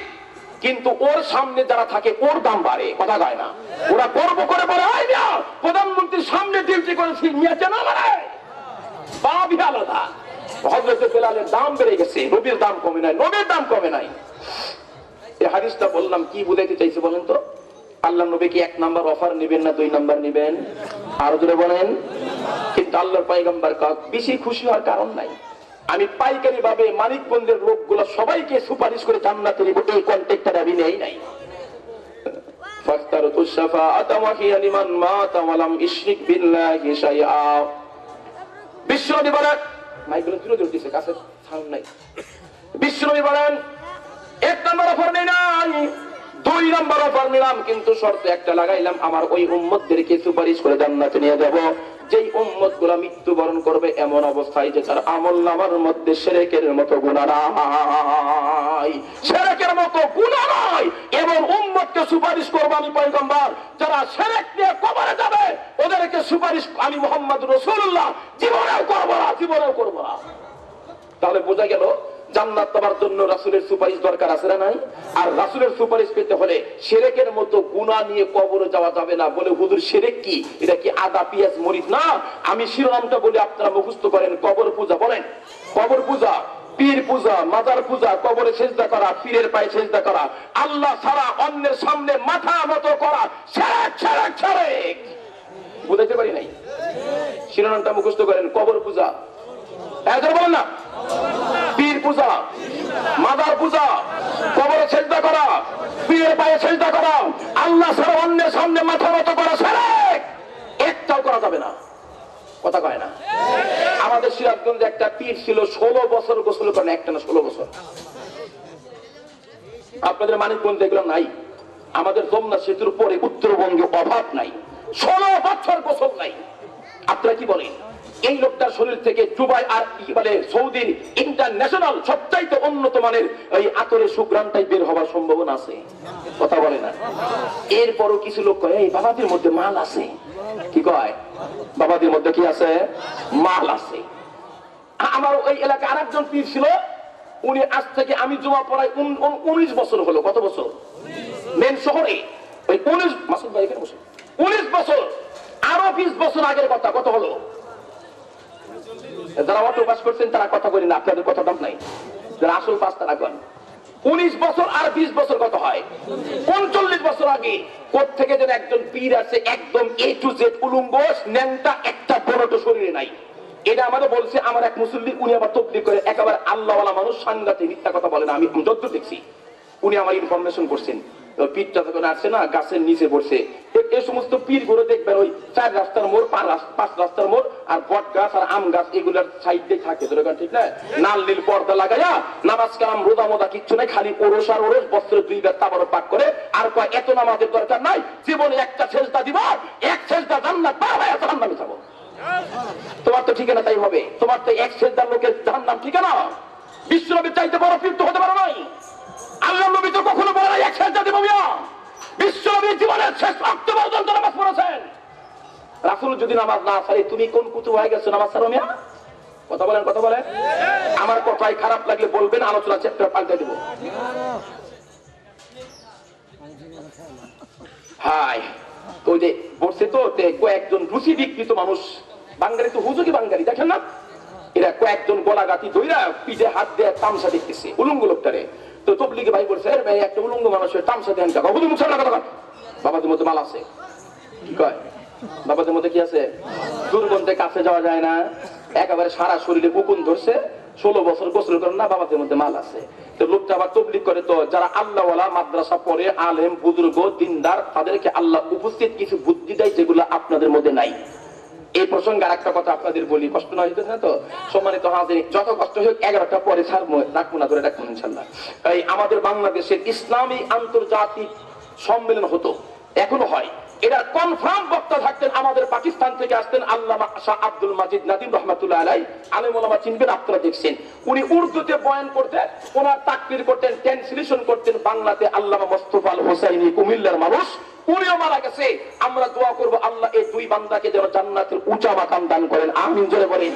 কিন্তু ওর সামনে যারা থাকে ওর দাম বাড়ে। কথা কয় না? ওরা গর্ব করে বলে, আই মিয়া প্রধানমন্ত্রীর সামনে ডিউটি করেছি, মিয়া জানা মানে বাবি আলাদা। হযরত বেলালের দাম বেড়ে গেছে, নবীর দাম কমে নাই, নবীর দাম কমে নাই। এই হাদিসটা বললাম কি বুঝাইতে চাইছে বলেন তো? আল্লাহ নবী কি 1 নাম্বার অফার নেবেন না 2 নাম্বার নেবেন? আরো জোরে বলেন। কিন্তু আল্লাহর পয়গম্বর বেশি খুশি হওয়ার কারণ নাই। আমি পাইকারি ভাবে মানিকগঞ্জের লোকগুলো সবাইকে সুপারিশ করে জান্নাতে নিব, এই কন্টেক্টটা আমি নেই নাই। ফাস্তারতুস শাফাআতা ওয়া হিয়া লিমান মাতা ওয়া লাম ইশরিক বিল্লাহি শাইআ। বিশ্বনবী বলেন, মাইকগুলো তুলে দিতেছে, কাছে সাউন্ড নাই। বিশ্বনবী বলেন, 1 নাম্বার অফার নেই নাই, 2 নাম্বার অফার নিলাম, কিন্তু শর্ত একটা লাগাইলাম, আমার ওই উম্মতদেরকে সুপারিশ করে জান্নাতে নিয়ে যাব, যেই উম্মতগুলো মৃত্যুবরণ করবে এমন অবস্থায় যে তার আমলনামার মধ্যে শিরকের মতো গুনাহ নাই, শিরকের মতো গুনাহ নাই, এমন উম্মতকে সুপারিশ করব আমি পয়গম্বর। যারা শিরক নিয়ে কবরে যাবে ওদেরকে সুপারিশ আমি মুহাম্মদুর রাসূলুল্লাহ জীবনেও করব না, জীবনেও করব না। তাহলে বোঝা গেল জান্নাত পাওয়ার জন্য রাসূলের সুপারিশ দরকার আছে না নাই? আর রাসূলের সুপারিশ পেতে হলে শিরকের মতো গুনাহ নিয়ে কবরে যাওয়া যাবে না। বলে হুজুর শিরক কি? এটা কি আদা পেঁয়াজ মরিচ? না, আমি শিরোনামটা বলি, আপনারা মুখস্থ করেন। কবর পূজা, বলেন কবর পূজা, পীর পূজা, মাজার পূজা, কবরে সেজদা করা, পীরের পায়ে সেজদা করা, আল্লাহ ছাড়া অন্যের সামনে মাথা নত করা, শিরক শিরক শিরক। বুঝাইতে পারি নাই? শিরোনামটা মুখস্থ করেন। কবর পূজা, এজন্য বলেন না, পীর পূজা, মাজার পূজা, কবরে সেজদা করা, পীরের পায়ে সেজদা করা, আল্লাহ ছাড়া অন্যের সামনে মাথা নত করা, শিরক একটাও করা যাবে না। কথা কয় না? আমাদের সিরাজগঞ্জে একটা পীর ছিল, 16 বছর গোসল করেন, একটা না 16 বছর। আপনাদের মানিকগঞ্জ এগুলো নাই। আমাদের যমুনা সেতুর পরে উত্তরবঙ্গে অভাব নাই, 16 বছর গোসল নাই। আপনারা কি বলেন? এই লোকটার শরীর থেকে দুবাই আর কি বলে সৌদির ইন্টারন্যাশনাল সবচাইতে উন্নত মানের এই আতরের সুঘ্রাণটাই বের হওয়ার সম্ভাবনা আছে। কথা বলে না? এরপরও কিছু লোক কয় এই বাবাদের মধ্যে মাল আছে। কি কয়? বাবাদের মধ্যে কি আছে? মাল আছে। আমার ওই এলাকায় আরেকজন পীর ছিল, উনি আজ থেকে আমি জুমা পড়াই 19 বছর হলো। কত বছর? মেন শহরে ওই 19 মাসুদ ভাই এখানে বসে 19 বছর, আরো 20 বছর আগের কথা। কত হলো? যারা অটো পাস করছেন তারা কথা বলি না, আপনাদের কথা দাম নাই। যারা আসল পাস তারা কন। 19 বছর আর 20 বছর কত হয়? 39 বছর আগে কোত্থেকে যেন একজন পীর আছে, একদম A to Z উলুঙ্গ, ন্যাংটা, একটা বড়টো শরীরে নাই। এটা আমাদের বলছে আমার এক মুসল্লি, উনি আবার তবলিগ করে, একেবারে আল্লাহওয়ালা মানুষ, সাংঘাতিক মিথ্যা কথা বলে না। আমি যতদূর দেখছি উনি আমার ইনফরমেশন করছেন। পীরটা যখন আসছে না, গাছের নিচে পড়ছে। এই সমস্ত পীর গুলো দেখবেন ওই 4 রাস্তার মোড়, 5 রাস্তার মোড়, আর বট গাছ আর আম গাছ এগুলার সাইডে থাকে। ঠিক না? লাল নীল পর্দা লাগাইয়া নামাজ কালাম রোজা মোদা কিচ্ছু নাই, খালি ওরস আর ওরস, বছরে 2 বার তাবারক পাক করে। আর কয় এত নামাজের দরকার নাই, জীবনে একটা সেজদা দিব, এক সেজদা জান্নাত পার হয়ে জাহান্নামে যাব। তোমার তো ঠিকানা তাই হবে। তোমার তো এক সেজদার লোকের জাহান্নাম ঠিকানা। বিশ্বনবী চাইতে বড় পীর তো হতে পারে নাই। আল্লাহ নবী তো কখনো বলে নাই এক সেজদা দেব মিয়া। জীবনের শেষ রক্ত পর্যন্ত নামাজ পড়েছেন। রাসূল যদি নামাজ না ছাড়ে তুমি কোন কুতু হয়ে গেছো নামাজ ছাড়ো মিয়া? কথা বলেন, কথা বলেন। আমার কথাই খারাপ লাগলে বলবেন, আলোচনা চ্যাপ্টার পাল্টে দেব। হাই ওই যে বসে তো কয়েকজন রুচি বিকৃত মানুষ, বাঙালি তো হুজুকি বাঙালি দেখেন না, এরা কয়েকজন গলাগাতি ধইরা পিঠে হাত দিয়ে তামসা দেখতেছে উলঙ্গ লোকটারে। তো তবলিগে ভাই বলছে এর ভাই একটা উলঙ্গ মানুষের তামসা দেন টাকা হুজুর মুখ সামনে কথা। বাবাদের মধ্যে মাল আছে, কি কয় বাবাদের মধ্যে কি আছে? দুর্গন্ধে কাছে যাওয়া যায় না, একেবারে সারা শরীরে উকুন ধরছে, 16 বছর গোসল করেন না, বাবাদের মধ্যে মাল আছে। তো লোকটা আবার তবলিগ করে, তো যারা আল্লাহওয়ালা মাদ্রাসা পড়ে আলেম বুজুর্গ দিনদার তাদেরকে আল্লাহ উপস্থিত কিছু বুদ্ধি দেয় যেগুলো আপনাদের মধ্যে নাই। এই প্রসঙ্গে আরেকটা কথা আপনাদের বলি, কষ্ট না হইতেছে না তো? সম্মানিত হাজির, যত কষ্ট হোক 11টা পরে ছাড়বো, রাখবো না, ধরে রাখবো ইনশাল্লাহ। এই আমাদের বাংলাদেশের ইসলামী আন্তর্জাতিক সম্মেলন হতো, এখনো হয়। এটা কনফার্ম বক্তা থাকতেন আমাদের পাকিস্তান থেকে আসতেন আল্লামা শাহ আব্দুল মাজিদ নাদিম রহমাতুল্লাহ আলাইহি, আলেম ওলামা চিনবেন, আপনারা দেখছেন। উনি উর্দুতে বয়ান করতেন, ওনার তাকবীর করতেন, ট্রান্সলেশন করতেন বাংলাতে আল্লামা মোস্তফা আল হোসাইনি, কুমিল্লার মানুষ। উনিও মারা গেছে। আমরা দোয়া করব আল্লাহ এই দুই বান্দাকে যেন জান্নাতের উঁচা মাকাম দান করেন, আমিন জোরে বলেন।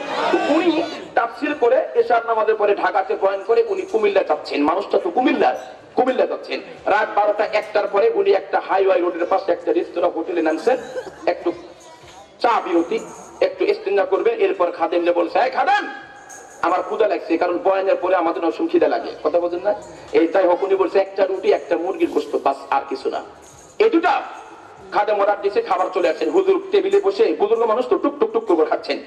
উনি তাফসীর করে এশার নামাজের পরে ঢাকাতে বয়ান করে উনি কুমিল্লা যাচ্ছেন, মানুষটা তো কুমিল্লা যাচ্ছেন। রাত 12টা 1টার পরে উনি একটা হাইওয়ে রোডের পাশে একটা রেস্তোরাঁ হোটেলে নামছেন, একটু চা বিরতি, একটু ইস্তেঞ্জা করবে, এরপর খাদেমকে বলছে এই খাদেম আমার ক্ষুধা লাগছে, কারণ বয়ানের পরে আমাদের অসম খিদা লাগে, কথা বলেন না? এই তাই হকুনি বলছে একটা রুটি একটা মুরগির গোশত, বাস আর কিছু না। এই দুটা খাদেম অর্ডার দিয়েছে, খাবার চলে আসছেন। হুজুর টেবিলে বসে, বুজুর্গ মানুষ তো টুক টুক টুক করে খাচ্ছেন,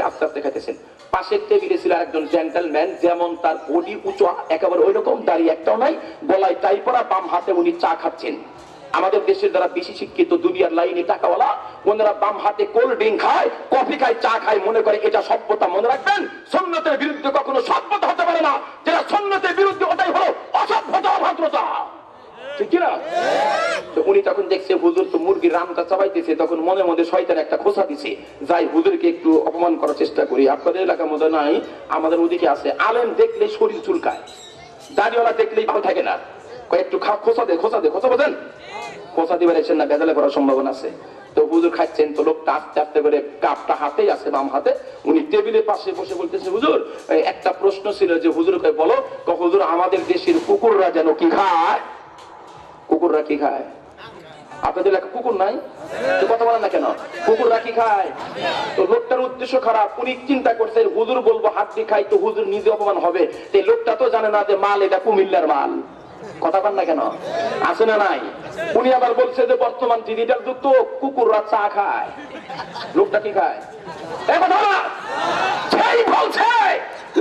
আস্তে আস্তে খাইতেছেন। পাশের টেবিলে ছিল একজন জেন্টলম্যান, যেমন তার বডি উঁচু একেবারে ওই রকম, দাড়ি একটাও নাই, গলায় টাই পরা, বাম হাতে উনি চা খাচ্ছেন। আমাদের দেশের যারা বেশি শিক্ষিত দুনিয়ার লাইনে টাকাওয়ালা, ওনারা বাম হাতে কোল্ড ড্রিঙ্ক খায়, কফি খায়, চা খায়, মনে করে এটা সভ্যতা। মনে রাখবেন, সুন্নতের বিরুদ্ধে কখনো সভ্যতা হতে পারে না, যেটা সুন্নতের বিরুদ্ধে ওটাই হলো অসভ্যতা, অভদ্রতা, ঠিক কিনা? উনি তখন দেখছে হুজুর তো মুরগির রামটা চাবাইতেছে, তখন মনে মধ্যে শয়তান একটা খোঁচা দিছে, যাই হুজুরকে একটু অপমান করার চেষ্টা করি। আপনাদের এলাকার মধ্যে নাই, আমাদের ওদিকে আছে, আলেম দেখলে শরীর চুলকায়, দাড়িওয়ালা দেখলেই ভালো থাকে না, একটু খোঁচা দে বোঝেন, খোঁচা দিবার এসেন না, বেজালে করার সম্ভাবনা আছে। তো হুজুর খাচ্ছেন, তো লোকটা আস্তে আস্তে করে কাপটা হাতেই আছে, বাম হাতে, উনি টেবিলের পাশে বসে বলতেছে হুজুর একটা প্রশ্ন ছিল, যে হুজুর বলো, হুজুর আমাদের দেশের কুকুররা যেন কি খায়? কুকুররা কি খায়? আপনাদের এলাকা কুকুর নাই, কথা বলেন না কেন? কুকুররা কি খায়? তো লোকটার উদ্দেশ্য খারাপ, উনি চিন্তা করছেন হুজুর বলবো হাড্ডি খাই, তো হুজুর নিজে অপমান হবে। এই লোকটা তো জানে না যে মাল এটা কুমিল্লার মাল, কথা বলেন না কেন? আছে না নাই? উনি আবার বলছে যে বর্তমান ডিজিটাল যুগ তো কুকুররা চা খায়, লোকটা কি খায়? বলছে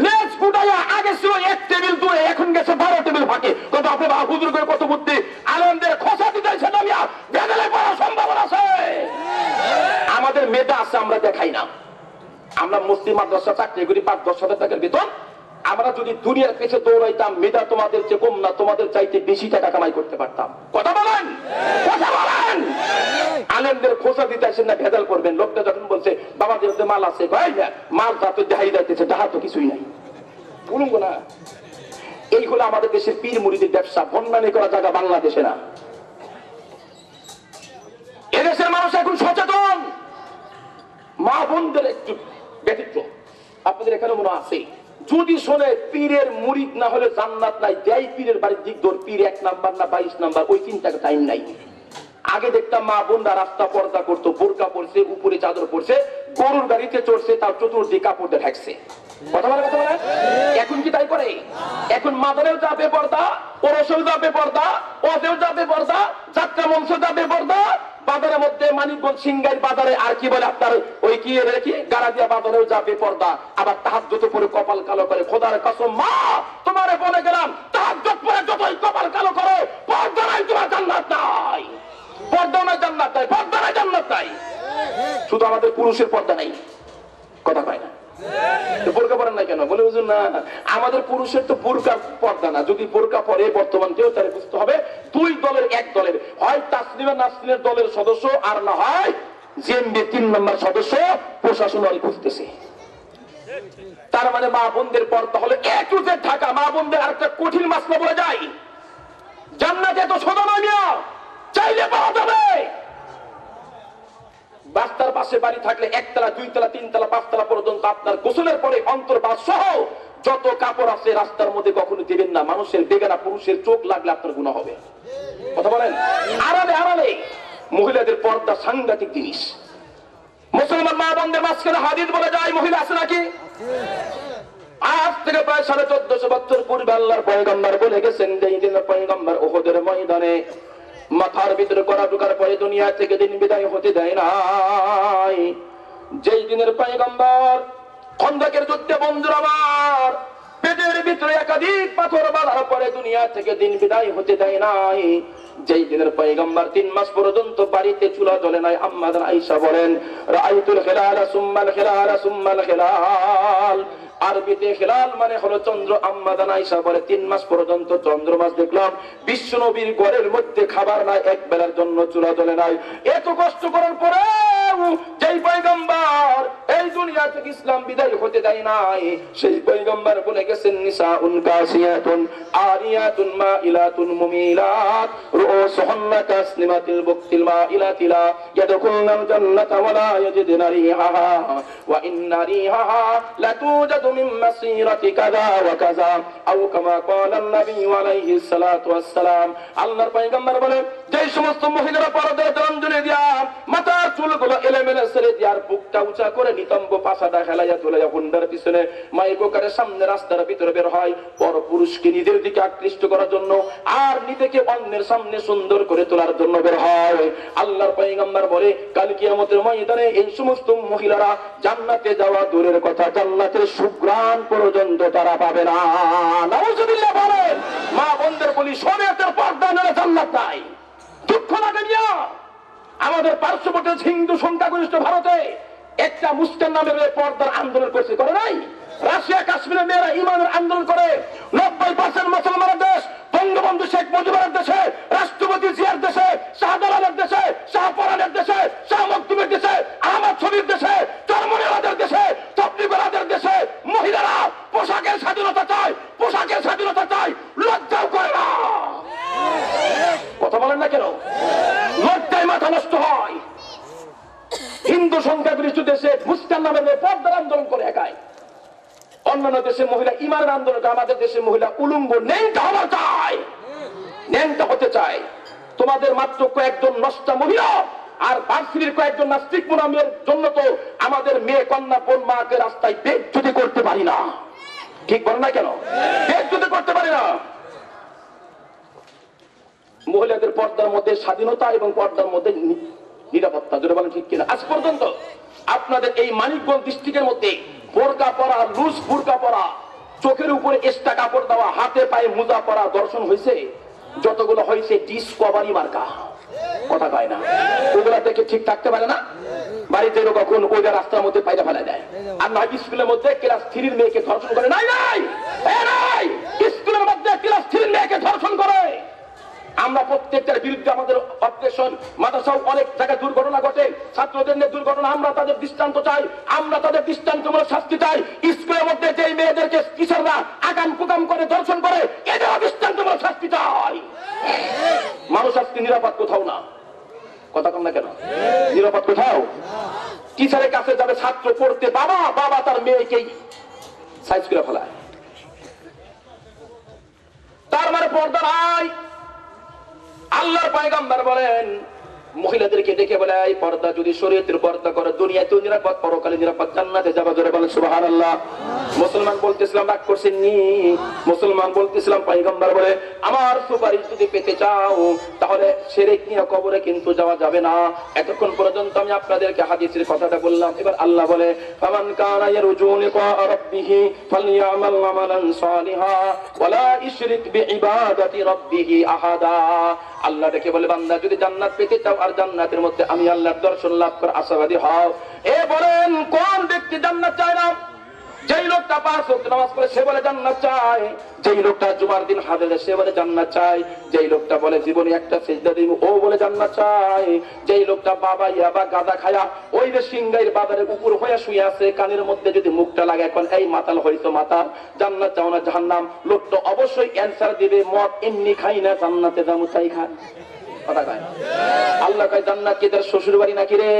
লেজ ফুটাইয়া আগে ছিল 1 টেবিল দূরে, এখন গেছে 12 টেবিল ফাঁকে। কত আপনি হুজুর করে কত বুদ্ধি, আলেমদের খোঁচা দিতেছে না, বেদলে পড়ার সম্ভাবনা আছে। আমাদের মেধা আছে, আমরা দেখাই না। আমরা মুসলিম মাদ্রাসা চাকরি করি, 5-10 টাকার বেতন। আমরা যদি দুনিয়ার পেছে দৌড়াইতাম, মেধা তোমাদের চেয়ে কম না, তোমাদের চাইতে বেশি টাকা কামাই করতে পারতাম, কথা বলেন, কথা বলেন। আলেমদের খোঁচা দিতে আসেন না, ভেজাল করবেন। লোকটা যখন বলছে বাবাদের মধ্যে মাল আছে, ভাই মাল তা তো দেখাই যাইতেছে, ডাহা তো কিছুই নাই, বলুন না। এইগুলো আমাদের দেশের পীর মুরিদের ব্যবসা, বন্যানি করা জায়গা বাংলাদেশে না। এদেশের মানুষ এখন সচেতন, মা বোনদের একটু ব্যতিক্রম, আপনাদের এখানে মনে আছে। যদি শোনে পীরের মুরিদ না হলে জান্নাত নাই, যাই পীরের বাড়ির দিক ধর, পীর 1 নাম্বার না 22 নাম্বার, ওই চিন্তাকে টাইম নাই। আগে দেখতাম মা বোনরা রাস্তা পর্দা করতো, বোরকা পরছে, উপরে চাদর পরছে, গরুর গাড়িতে চড়ছে, তার চতুর্দিকে কাপড় দিয়ে ঢাকছে, কথা বলে। এখন কি তাই করে? এখন মাদারেও যাবে পর্দা, ওরসেও যাবে পর্দা, ওতেও যাবে পর্দা, যাত্রা মঞ্চ যাবে পর্দা, বাজারের মধ্যে মানিকগঞ্জ সিংগাইর বাজারে আর কি বলে আপনার ওই কি গারাদিয়া বাজারেও যাবে পর্দা। আবার তাহাজ্জুদ পরে কপাল কালো করে, খোদার কসম মা তোমারে বলে গেলাম, তাহাজ্জুদ পরে যতই কপাল কালো করো, পর্দা নাই, তোমার জান্নাত নাই, পর্দা নাই জান্নাত নাই, পর্দা নাই জান্নাত নাই। শুধু আমাদের পুরুষের পর্দা নাই, কথা কয় না, বোরকা পরেন না কেন? বলে বুঝুন না, আমাদের পুরুষের তো বোরকার পর্দা না। যদি বোরকা পরে বর্তমান কেউ, তাহলে বুঝতে হবে 2 দলের 1 দলের, হয় তাসলিমা নাসরিনের দলের সদস্য, আর না হয় জেএমবি 3 নম্বর সদস্য, প্রশাসন ওই খুঁজতেছে। তার মানে মা বোনদের পর্দা হলে একটু যে ঢাকা। মা বোনদের আরেকটা কঠিন মাসলা বলে যায়, জান্নাতে তো সোজা নয় মিয়া, চাইলে পাওয়া যাবে। রাস্তার পাশে বাড়ি থাকলে একতলা, দুইতলা, তিনতলা, পাঁচতলা পর্যন্ত আপনার গোসলের পরে অন্তর্বাস সহ যত কাপড় আছে রাস্তার মধ্যে কখনো দিবেন না। মানুষের বেগানা পুরুষের চোখ লাগলে আপনার গুনাহ হবে। কথা বলেন। আড়ালে আড়ালে মহিলাদের পর্দা সাংঘাতিক জিনিস। মুসলমান মা বোনদের মাঝখানে হাদিস বলে যায়, মহিলা আছে নাকি? আজ থেকে প্রায় 1450 বছর পূর্বে আল্লাহর পয়গম্বর বলে গেছেন, যেই দিন পয়গম্বর উহুদের ময়দানে মাথার ভিতরে কড়া ঢোকার পরে দুনিয়া থেকে দিন বিদায় হতে দেয় নাই, যেই দিনের পয়গম্বর খন্দকের যুদ্ধে বন্ধুরা আমার পেটের ভিতরে একাধিক পাথর বাঁধার পরে দুনিয়া থেকে দিন বিদায় হতে দেয় নাই, যেই দিনের পয়গম্বর 3 মাস পর্যন্ত বাড়িতে চুলা জ্বলে নাই। আম্মা আয়েশা বলেন, রাআইতুল খিলালা সুম্মাল খিলালা সুম্মাল খিলাল। আরবিতে খিলাল মানে হলো চন্দ্র। আম্মা আয়েশা বলে 3 মাস পর্যন্ত চন্দ্র মাস দেখলাম। বিশ্ব নবীর ঘরের মধ্যে খাবার নাই, এক বেলার জন্য চুলা জ্বলে নাই। এত কষ্ট করার পরে যেই পয়গম্বর এই দুনিয়া থেকে ইসলাম বিদায় হতে দেয় নাই, সেই পয়গম্বর বলে গেছেন, নিসাউন কাসিয়াতুন আরিয়াতুন মাইলাতুন মুমিলাত রুউসুহুন্না কাসনিমাতিল বুকতিল মাইলাতিলা ইয়াদখুলুল জান্নাতা ওয়া লা ইয়াজিদুনা রিহাহা ওয়া ইন্না রিহাহা লাতুজাদু মিন মাসিরাতি কাযা ওয়া কাযা আও কামা ক্বালান নবী আলাইহিস সালাতু ওয়াস সালাম। আল্লাহর পয়গম্বর বলে, যে সমস্ত মহিলারা পর্দা দঞ্জনে দিয়া মাথার চুলগুলো এলোমেলো ছেড়ে দিয়ার বুকটা উঁচা করে নিতম্ব পাছাটা হেলাইয়া তোলাইয়া হুন্ডার পিছনে মাইকোকারের সামনে রাস্তার ভিতরে বের হয় পর পুরুষকে নিজের দিকে আকৃষ্ট করার জন্য আর নিজেকে অন্যের সামনে সুন্দর করে তোলার জন্য বের হয়, আল্লাহর পয়গম্বর বলে কাল কিয়ামতের ময়দানে এই সমস্ত মহিলারা জান্নাতে যাওয়া দূরের কথা, জান্নাতের সুঘ্রাণ পর্যন্ত তারা পাবে না। নাউজুবিল্লাহ বলেন। মা বোনদের বলি, শরীয়তের পর্দা নালে জান্নাত নাই। দুঃখ লাগে মিয়া, আমাদের পার্শ্ববর্তী হিন্দু সংখ্যাগরিষ্ঠ ভারতে একটা মুসলিম নামের পর্দার আন্দোলন করছে, করে নাই? রাশিয়া কাশ্মীরের মেয়েরা ইমানের আন্দোলন করে। 90% মুসলমানের দেশ, বঙ্গবন্ধু শেখ মুজিবের দেশে, রাষ্ট্রপতি জিয়ার দেশে, শাহজালালের দেশে, শাহপরানের দেশে, শাহ মখদুমের দেশে, আহমদ শরীফ দেশে, চরমনিয়াদের দেশে, তবলিগের দেশে মহিলারা পোশাকের স্বাধীনতা চায়, পোশাকের স্বাধীনতা চায়, লজ্জাও করে না। কথা বলেন না কেন? লজ্জায় মাথা নষ্ট হয়। হিন্দু সংখ্যাগরিষ্ঠ দেশে মুসলিম নামের পর্দার আন্দোলন করে একাই, অন্যান্য দেশে মহিলা ইমানের আন্দোলন করে, আমাদের দেশে মহিলা উলঙ্গ ন্যাংটা হওয়া চায়, ন্যাংটা হতে চায়। তোমাদের মাত্র কয়েকজন নষ্টা মহিলা আর ভার্সিটির কয়েকজন নাস্তিক মুনামের জন্য তো আমাদের মেয়ে কন্যা বোন মাকে রাস্তায় বেজ্জতি করতে পারি না। ঠিক বল না কেন? বেজ্জতি করতে পারি না। মহিলাদের পর্দার মধ্যে স্বাধীনতা এবং পর্দার মধ্যে নিরাপত্তা, যেটা বলেন ঠিক কিনা? আজ পর্যন্ত আপনাদের এই মানিকগঞ্জ ডিস্ট্রিক্টের মধ্যে বোরকা পরা, লুজ বোরকা পরা, চোখের উপরে এক্সট্রা কাপড় দেওয়া, হাতে পায়ে মোজা পরা দর্শন হয়েছে? যতগুলো হয়েছে ডিসকভারি মার্কা। কথা কয় না? ওগুলা থেকে ঠিক থাকতে পারে না। বাড়িতে কখন ওইটা রাস্তার মধ্যে পায়রা ফেলা দেয়। আর নয় স্কুলের মধ্যে ক্লাস 3 মেয়েকে ধর্ষণ করে। নাই নাই নাই, স্কুলের মধ্যে ক্লাস 3 মেয়েকে ধর্ষণ করে। আমরা প্রত্যেকটার বিরুদ্ধে আমাদের অপারেশন, মাদ্রাসাও অনেক জায়গায় দুর্ঘটনা ঘটে, ছাত্রদের নিয়ে দুর্ঘটনা। আমরা তাদের দৃষ্টান্ত চাই, আমরা তাদের দৃষ্টান্তমূলক শাস্তি চাই। স্কুলের মধ্যে যে মেয়েদেরকে কিশোররা আগাম কুকাম করে ধর্ষণ করে, এদের দৃষ্টান্তমূলক শাস্তি চাই। মানুষ আজকে নিরাপদ কোথাও না। কথা কম না কেন? নিরাপদ কোথাও? টিচারের কাছে যাবে ছাত্র পড়তে, বাবা বাবা তার মেয়েকেই সাইজ করে ফেলায়। তার মানে পর্দা নাই। আল্লাহর পয়গম্বর বলেন, মহিলাদেরকে ডেকে বলে, এই পর্দা যদি শরীয়তের পর্দা করে, দুনিয়াতেও নিরাপদ, পরকালে নিরাপদ, জান্নাতে যাবে। জোরে বলেন সুবহানাল্লাহ। মুসলমান বলতেছিলাম রাগ করছেন নি? মুসলমান বলতেছিলাম পয়গম্বর বলে, আমার সুপারিশ যদি পেতে চাও তাহলে শিরক নিয়ে কবরে কিন্তু যাওয়া যাবে না। এতক্ষণ পর্যন্ত আমি আপনাদেরকে হাদিসের কথাটা বললাম। এবার আল্লাহ বলে, ফামান কানা ইয়ারজু লিকা রাব্বিহি ফালইয়ামাল আমালান সালিহা ওয়া লা ইশরিক বিইবাদাতি রাব্বিহি আহাদা। আল্লাহ ডেকে বলে, বান্দা যদি জান্নাত পেতে চাও আর জান্নাতের মধ্যে আমি আল্লাহর দর্শন লাভ করার আশাবাদী হও। এ বলেন কোন ব্যক্তি জান্নাত চায় না? যেই লোকটা 5 ওয়াক্ত নামাজ পড়ে সে বলে জান্নাত চায়, যেই লোকটা জুমার দিন হাজির সে বলে জান্নাত চায়, যেই লোকটা বলে জীবনে একটা সিজদা দিব ও বলে জান্নাত চায়, যেই লোকটা বাবা ইয়াবা গাদা খায়া ওই যে সিংগাইর বাজারের উপর হয়ে শুয়ে আছে, কানের মধ্যে যদি মুখটা লাগে এখন এই মাতাল হইতো মাতাল, জান্নাত চাও না জাহান্নাম, লোকটা অবশ্যই অ্যানসার দিবে মদ এমনি খাই না, জান্নাতে যাবো তাই খায়। কথা কয় আল্লাহ কয় জান্নাত কি তার শ্বশুর বাড়ি নাকি রে?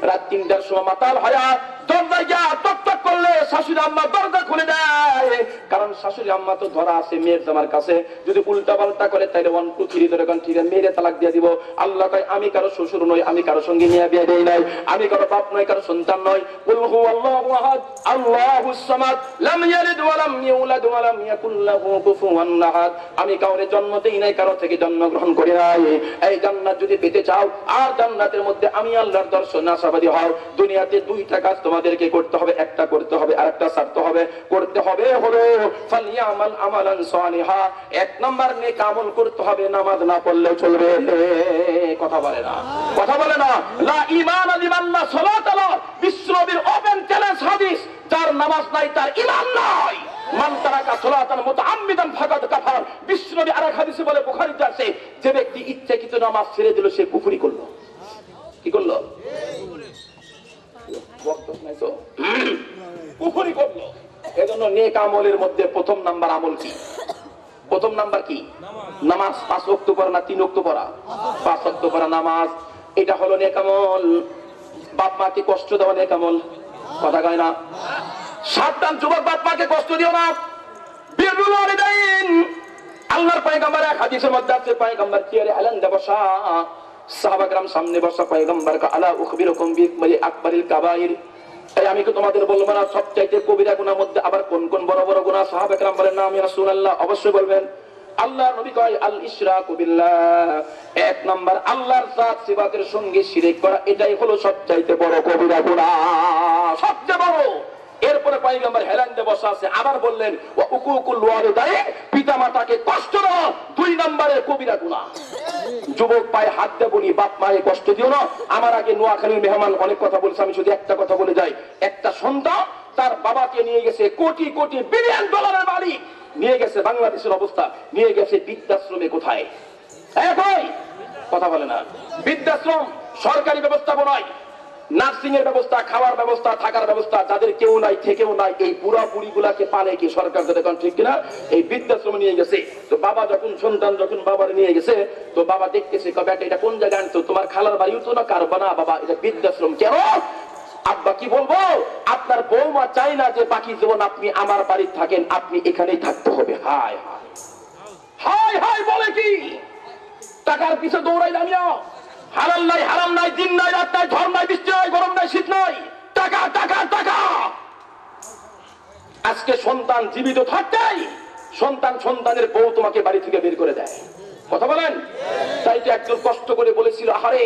রাত 3টার সময় মাতাল হয়া দরজায় গিয়া টক টক করলে শাশুড়ি আম্মা দরজা খুলে দেয়, কারণ শাশুড়ি আম্মা তো ধরা আছে মেয়ের জামার কাছে, যদি উল্টা পাল্টা করে তাইলে 1 2 3 ধরে কোন ঠিক মেরে তালাক দিয়ে দিব। আল্লাহ কয় আমি কারো শ্বশুর নই, আমি কারো সঙ্গে নিয়ে বিয়ে দেই নাই, আমি কারো বাপ নই, কারো সন্তান নই। কুল হুয়াল্লাহু আহাদ আল্লাহুস সামাদ লাম ইয়ালিদ ওয়া লাম ইউলাদ ওয়া লাম ইয়াকুল লাহু কুফুওয়ান আহাদ। আমি কাউরে জন্ম দেই নাই, কারো থেকে জন্মগ্রহণ করি নাই। এই জান্নাত যদি পেতে চাও আর জান্নাতের মধ্যে আমি আল্লাহর দর্শন আশাবাদী হও, দুনিয়াতে 2টা কাজ তোমাদেরকে করতে হবে, একটা করতে হবে আর একটা ছাড়তে হবে। করতে হবে হলো ফালিয়ামাল আমালান সালিহা, 1 নাম্বার নেক আমল করতে হবে, নামাজ না পড়লেও চলবে। কথা বলে না, কথা বলে না। লা ঈমান লিমান লা সালাত লা, বিশ্বনবীর ওপেন চ্যালেঞ্জ হাদিস, যার নামাজ নাই তার ঈমান নাই। মান তারাকা সালাতান মুতাআম্মিদান ফাকাদ কাফার। বিশ্বনবী আরেক হাদিসে বলে, বুখারীতে আছে, যে ব্যক্তি ইচ্ছাকৃত নামাজ ছেড়ে দিল সে কুফরি করলো। কি করলো? কুফরি করলো। এজন্য নেক আমলের মধ্যে প্রথম নাম্বার আমল কি? প্রথম নাম্বার কি? নামাজ। 5 ওয়াক্ত পড়া না 3 ওয়াক্ত পড়া? 5 ওয়াক্ত পড়া নামাজ, এটা হলো নেক আমল। বাপ মাকে কষ্ট দেওয়া নেক আমল, কথা কয় না? সাবধান যুবক, বাপ মাকে কষ্ট দিও না। বিরুল ওয়ালিদাইন, আল্লাহর পয়গম্বর এক হাদিসের মধ্যে আছে, পয়গম্বর চেয়ারে আলাদা বসা, সাহাবাগণ সামনে বসা, পয়গম্বর কা আলা উখবিরুকুম বিআকবারি আকবারিল কাবাইর, আমি কি তোমাদের বলবো না সবচাইতে কবিরা গুনার মধ্যে আবার কোন কোন বড় বড় গুনাহ? সাহাবাগণ বলেন না ইয়া রাসূলুল্লাহ, অবশ্যই বলবেন। আল্লাহর নবী কয় আল ইশরাকু বিল্লাহ, 1 নাম্বার আল্লাহর জাত সিফাতের সঙ্গে শিরক করা, এটাই হলো সবচাইতে বড় কবিরা গুনাহ, সবচেয়ে বড়। এরপরে পয়গম্বর হেলান্ডে বসা আছে, আবার বললেন ওয়া উকুকুল ওয়ালিদাইন, পিতামাতাকে কষ্ট দাও 2 নম্বরের কবিরা গুনাহ। যুবক পায়ে হাত দিয়ে বলি, বাপ মায়ে কষ্ট দিও না। আমার আগে নোয়াখালীর মেহমান অনেক কথা বলেছে, আমি শুধু একটা কথা বলে যাই। একটা সন্তান তার বাবাকে নিয়ে গেছে, কোটি কোটি বিলিয়ন ডলারের বাড়ি নিয়ে গেছে, বাংলাদেশের অবস্থা নিয়ে গেছে বৃদ্ধাশ্রমে। কোথায়? ভাই কথা বলে না। বৃদ্ধাশ্রম সরকারি ব্যবস্থাপনায় নার্সিং এর ব্যবস্থা, খাওয়ার ব্যবস্থা, থাকার ব্যবস্থা, যাদের কেউ নাই থেকেও নাই, এই বুড়া বুড়ি গুলাকে পালে কি সরকার? দেখুন ঠিক কিনা? এই বৃদ্ধাশ্রমে নিয়ে গেছে। তো বাবা যখন সন্তান যখন বাবার নিয়ে গেছে, তো বাবা দেখতেছে, কবে এটা কোন জায়গায় আনছো? তোমার খালার বাড়িও তো না, কারবা না বাবা, এটা বৃদ্ধাশ্রম। কেন? আব্বা কি বলবো, আপনার বৌমা চাই না যে বাকি জীবন আপনি আমার বাড়ি থাকেন, আপনি এখানেই থাকতে হবে। হায় হায় হায় হায়, বলে কি? টাকার পিছে দৌড়াই দাঁড়িয়ে, হালাল নাই হারাম নাই, দিন নাই রাত নাই, ঝড় নাই বৃষ্টি নাই, গরম নাই শীত নাই, টাকা টাকা টাকা। আজকে সন্তান জীবিত থাকতেই সন্তানের বউ তোমাকে বাড়ি থেকে বের করে দেয়। কথা বলেন? তাই তো একজন কষ্ট করে বলেছিল, আরে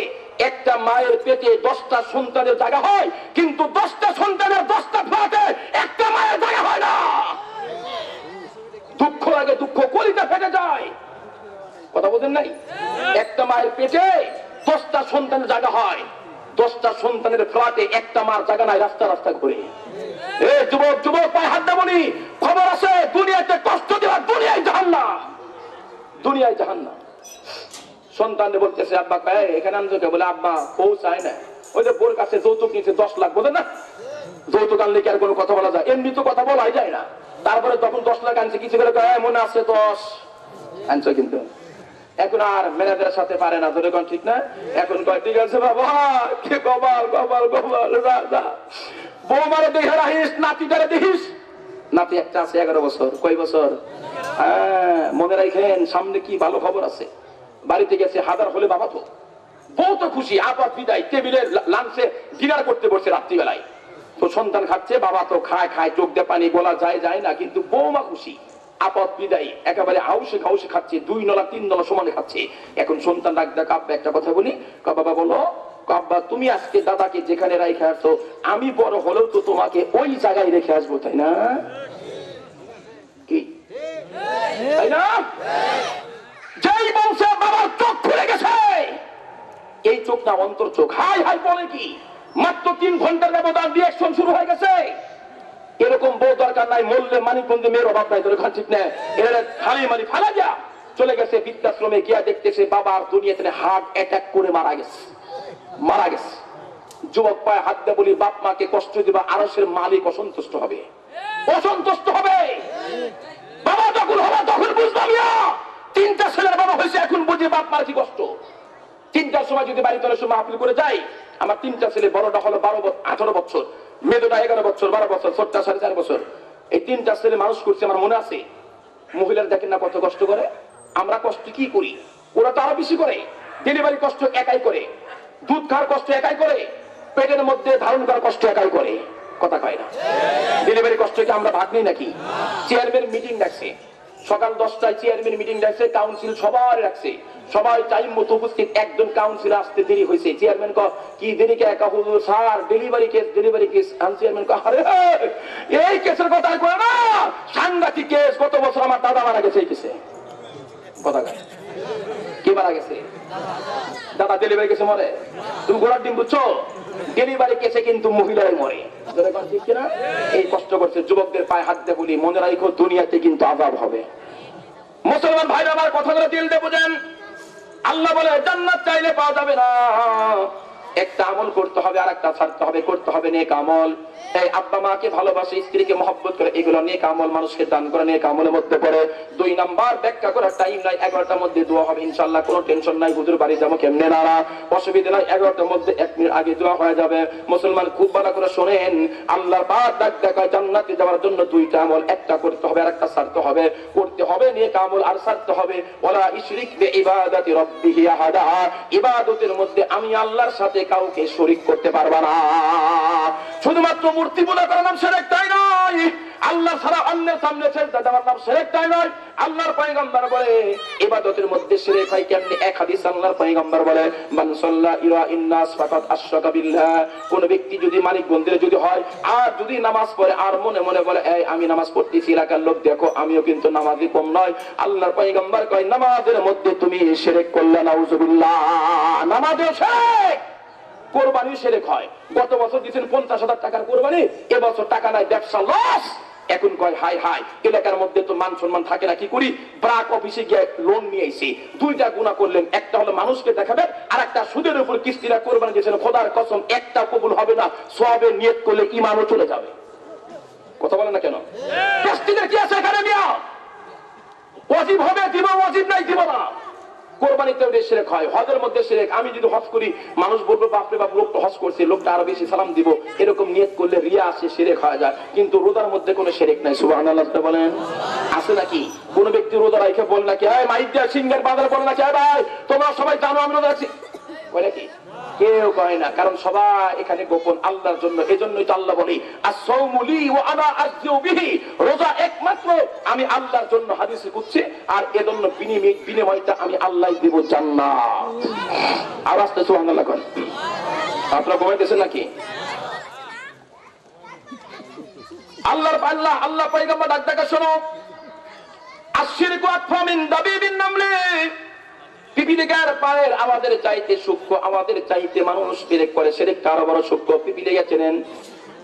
একটা মায়ের পেটে 10টা সন্তানের জায়গা হয়, কিন্তু 10টা সন্তানের 10টা ফ্ল্যাটে একটা মায়ের জায়গা হয় না। দুঃখ লাগে, দুঃখ কলিজা ফেটে যায়। কথা বলেন নাই? একটা মায়ের পেটে 10টা সন্তানের জায়গা হয়, 10টা সন্তানের ফ্ল্যাটে একটা মার জায়গা নাই, রাস্তা রাস্তা ঘুরে। যুবক যুবক পায়ে হাত দেবনি, খবর আছে দুনিয়াতে কষ্ট দেওয়া, দুনিয়ায় জাহান্নাম, দুনিয়ায় জাহান্নাম। সন্তান বলতেছে, আব্বা এখানে আনছো কে? বলে আব্বা পৌঁছায় না, ওই যে বোর কাছে যৌতুক নিয়েছে 10 লাখ, বোঝেন না? যৌতুক আনলে কি আর কোনো কথা বলা যায়? এমনি তো কথা বলাই যায় না। তারপরে তখন 10 লাখ আনছে, কিছু করে মনে আছে 10 আনছো, কিন্তু এখন আর ম্যানেজারের সাথে পারে না, ধরে কোন ঠিক না? এখন কয় ঠিক আছে বাবা, কে কবাল কবাল কবাল রাজা, বৌমারে দেখে রাখিস, নাতিটারে দেখিস। নাতি একটা আছে 11 বছর। কয় বছর? হ্যাঁ, মনে রাখেন সামনে কি ভালো খবর আছে। বাড়িতে গেছে, হাজার হলে বাবা তো বউ তো খুশি, আবার বিদায়, টেবিলে লাঞ্চে ডিনার করতে বসে রাত্রিবেলায়, তো সন্তান খাচ্ছে, বাবা তো খায় খায়, চোখ দিয়ে পানি বলা যায় যায় না, কিন্তু বৌমা খুশি, আপদ বিদায় একেবারে হাউসে খাউসে খাচ্ছে, 2 নলা 3 নলা সমানে খাচ্ছে। এখন সন্তান ডাক ডাক, আব্বা একটা কথা বলি। বাবা বলো। আব্বা তুমি আজকে দাদাকে যেখানে রেখে আসছো, আমি বড় হলেও তো তোমাকে ওই জায়গায় রেখে আসবো, তাই না? কি তাই না? যেই বলছে বাবার চোখ খুলে গেছে, এই চোখ না অন্তর চোখ। হাই হাই বলে কি? মাত্র 3 ঘন্টার ব্যবধান রিঅ্যাকশন শুরু হয়ে গেছে। এরকম বউ দরকার নাই, মরলে মানিকগঞ্জে মেয়ের অভাব নাই, তোর ঠিক না? এরা খালি মানি ফালা যা চলে গেছে বৃদ্ধাশ্রমে, গিয়া দেখতেছে বাবার দুনিয়াতে হার্ট অ্যাটাক করে মারা গেছে, মারা গেছে। যুবক পায়ে হাত দিয়ে বলি, বাপ মাকে কষ্ট দিবা, আরশের মালিক অসন্তুষ্ট হবে, অসন্তুষ্ট হবে। বাবা যখন হবে তখন বুঝলাম, 3টা ছেলের বাবা হয়েছে, এখন বুঝি বাপ মার কি কষ্ট। 3টা সময় যদি বাড়িতে অনেক সময় মাহফিল করে যাই, আমার 3টা ছেলে, বড়টা হলো 18 বছর, মেয়েটা 11 বছর, 12 বছর, ছোটটা 4.5 বছর। এই 3টা ছেলে মানুষ করছে, আমার মনে আছে। মহিলারা দেখেন না কত কষ্ট করে, আমরা কষ্ট কি করি, ওরা তো আরো বেশি করে। ডেলিভারি কষ্ট একাই করে, দুধ খাওয়ার কষ্ট একাই করে, পেটের মধ্যে ধারণ করার কষ্ট একাই করে। কথা কয় না? ডেলিভারি কষ্ট কি আমরা ভাগ নেই নাকি? চেয়ারম্যান মিটিং ডাকছে সকাল 10টায়, চেয়ারম্যান মিটিং ডাকছে, কাউন্সিল সবাই রাখছে, সবাই টাইম মতো উপস্থিত। একজন কাউন্সিল আসতে দেরি হয়েছে, চেয়ারম্যান কি দেরি কে? হুজুর স্যার ডেলিভারি কেস। চেয়ারম্যান আরে এই কেসের কথা কয় না, সাংঘাতিক কেস, গত বছর আমার দাদা মারা গেছে এই কেসে। কথা কয় কি মারা গেছে? দাদা ডেলিভারি কেসে মরে? তুমি গোড়ার ডিম বুঝছো? ডেলিভারি কেসে কিন্তু মহিলারাই মরে। ঠিক কিনা? এই কষ্ট করছে। যুবকদের পায়ে হাত দিয়ে বলি, মনে রাখো দুনিয়াতে কিন্তু আযাব হবে। মুসলমান ভাইরা আমার কথাগুলো দিল দিয়ে বুঝেন। আল্লাহ বলে জান্নাত চাইলে পাওয়া যাবে না, একটা আমল করতে হবে আর একটা ছাড়তে হবে, করতে হবে নেক আমল। এই আব্বা মাকে ভালোবাসে, স্ত্রীকে মহব্বত করে, এগুলো নেক আমল, মানুষকে দান করে নেক আমলের মধ্যে পড়ে। 2 নাম্বার ব্যাখ্যা করার টাইম নাই, 11টার মধ্যে দোয়া হবে ইনশাআল্লাহ, কোনো টেনশন নাই। হুজুর বাড়ি যাবো কেমনে না, অসুবিধা নাই, 11টার মধ্যে 1 মিনিট আগে দোয়া হয়ে যাবে। মুসলমান খুব ভালো করে শোনেন, আল্লাহর পাক ডাক দেখায় জান্নাতে যাওয়ার জন্য 2টা আমল, একটা করতে হবে আর একটা ছাড়তে হবে। করতে হবে নেক আমল আর ছাড়তে হবে ওয়ালা ইশরিক বিইবাদাতি রাব্বিহি আহাদা, ইবাদতের মধ্যে আমি আল্লাহর সাথে কাউকে শরীক করতে পারবা না। শুধুমাত্র মূর্তি পূজা করার নাম শিরক, তাই নয়। আল্লাহ ছাড়া অন্যের সামনে সেজদা দেওয়ার নাম শিরক, তাই নয়। আল্লাহর পয়গম্বর বলে ইবাদতের মধ্যে শিরক হয় কেমনে? এক হাদিস আল্লাহর পয়গম্বর বলে, মান সাল্লা ইলা ইন্নাস ফাকাত আশরাকা বিল্লাহ। কোন ব্যক্তি যদি মালিক বন্দির যদি হয় আর যদি নামাজ পড়ে আর মনে মনে বলে এই আমি নামাজ পড়তেছি, এলাকার লোক দেখো আমিও কিন্তু নামাজি কম নয়, আল্লাহর পয়গম্বর কয় নামাজের মধ্যে তুমি শিরক করলে, নাউজুবিল্লাহ। নামাজেও শিরক, কোরবানি শিরক হয়। গত বছর দিয়েছেন 50,000 টাকার কোরবানি, এবছর টাকা নাই, ব্যবসা লস। এখন কয় হাই হাই, এলাকার মধ্যে তো মান সম্মান থাকে না, কি করি? ব্রাক অফিসে গিয়ে লোন নিয়ে এসেছি। 2টা গুনাহ করলেন, একটা হলো মানুষকে দেখাবেন আর একটা সুদের উপর কিস্তিরা কোরবানি দিয়েছেন। খোদার কসম একটা কবুল হবে না, সওয়াবের নিয়ত করলে ঈমানও চলে যাবে। কথা বলেন না কেন? কিস্তিতে কি আছে এখানে? মিয়া ওয়াজিব হবে দিব, ওয়াজিব নাই দিব না। কোরবানিতে শিরক হয়, হজের মধ্যে শিরক। আমি যদি হজ করি মানুষ বলবে বাপরে বাপ লোকটা হজ করছে, লোকটা আরো বেশি সালাম দিব, এরকম নিয়ত করলে রিয়া আসে, শিরক হয়ে যায়। কিন্তু রোজার মধ্যে কোনো শিরক নাই। সুবহানাল্লাহ বলেন। আছে নাকি? কোন ব্যক্তি রোজা রাখে বল নাকি এই মাইক দিয়া সিঙ্গার বাজার বলে নাকি ভাই তোমরা সবাই জানো আমি রোজা রাখছি? বলে নাকি? কেউ কয় না, কারণ সবাই এখানে গোপন আল্লাহর জন্য। এজন্যই তো আল্লাহ বলি আস-সাওমু লি ওয়া আনা আজজিউ বিহি, রোজা একমাত্র আমি আল্লাহর জন্য, হাদিসে কুদসি, আর এজন্য বিনিময়টা আমি আল্লাহই দেব, জান্নাত। আর আস্তে সুবহানাল্লাহ করেন। আপনারা ঘুমাইতেছেন নাকি? আল্লাহ পয়গম্বর ডাক ডাকা শোনো, আশ-শিরকু আকফা মিন দাবিবিন নামলি, পিপিলিকার পায়ের আমাদের চাইতে সূক্ষ্ম, আমাদের চাইতে মানুষ শিরক করে। শিরকটা আরো বড় সূক্ষ্ম। পিপিলিকা চেনেন?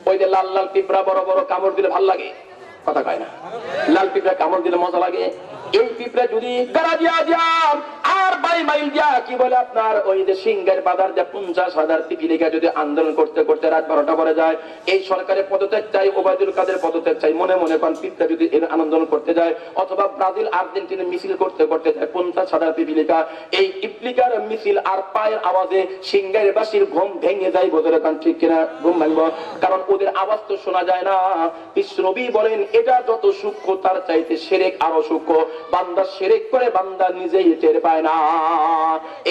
ওই যে লাল লাল পিঁপড়া, বড় বড়, কামড় দিলে ভাল লাগে। কথা কয় না? লাল পিঁপড়া কামড় দিলে মজা লাগে। এই পিঁপড়া যদি গাড়া দিয়া আর 22 মাইল দিয়া কি বলে আপনার ওই যে সিংহের বাজার যে 50,000 পিপিলিকা যদি আন্দোলন করতে করতে রাত 12টা পরে যায়, এই সরকারের পদত্যাগ চাই, ওবায়দুল কাদের পদত্যাগ চাই, মনে মনে কোন পিঁপড়া যদি আন্দোলন করতে যায়, অথবা ব্রাজিল আর্জেন্টিনা মিছিল করতে করতে যায় 50,000 পিপিলিকা, এই পিপিলিকার মিছিল আর পায়ের আওয়াজে সিংহের বাসীর ঘুম ভেঙে যায়। বোঝার কারণ ঠিক কিনা? ঘুম ভাঙবো, কারণ ওদের আওয়াজ তো শোনা যায় না। বিশ্বনবী বলেন এটা যত সূক্ষ্ম তার চাইতে শিরক আরো সূক্ষ্ম। বান্দা শিরক করে বান্দা নিজেই টের পায় না।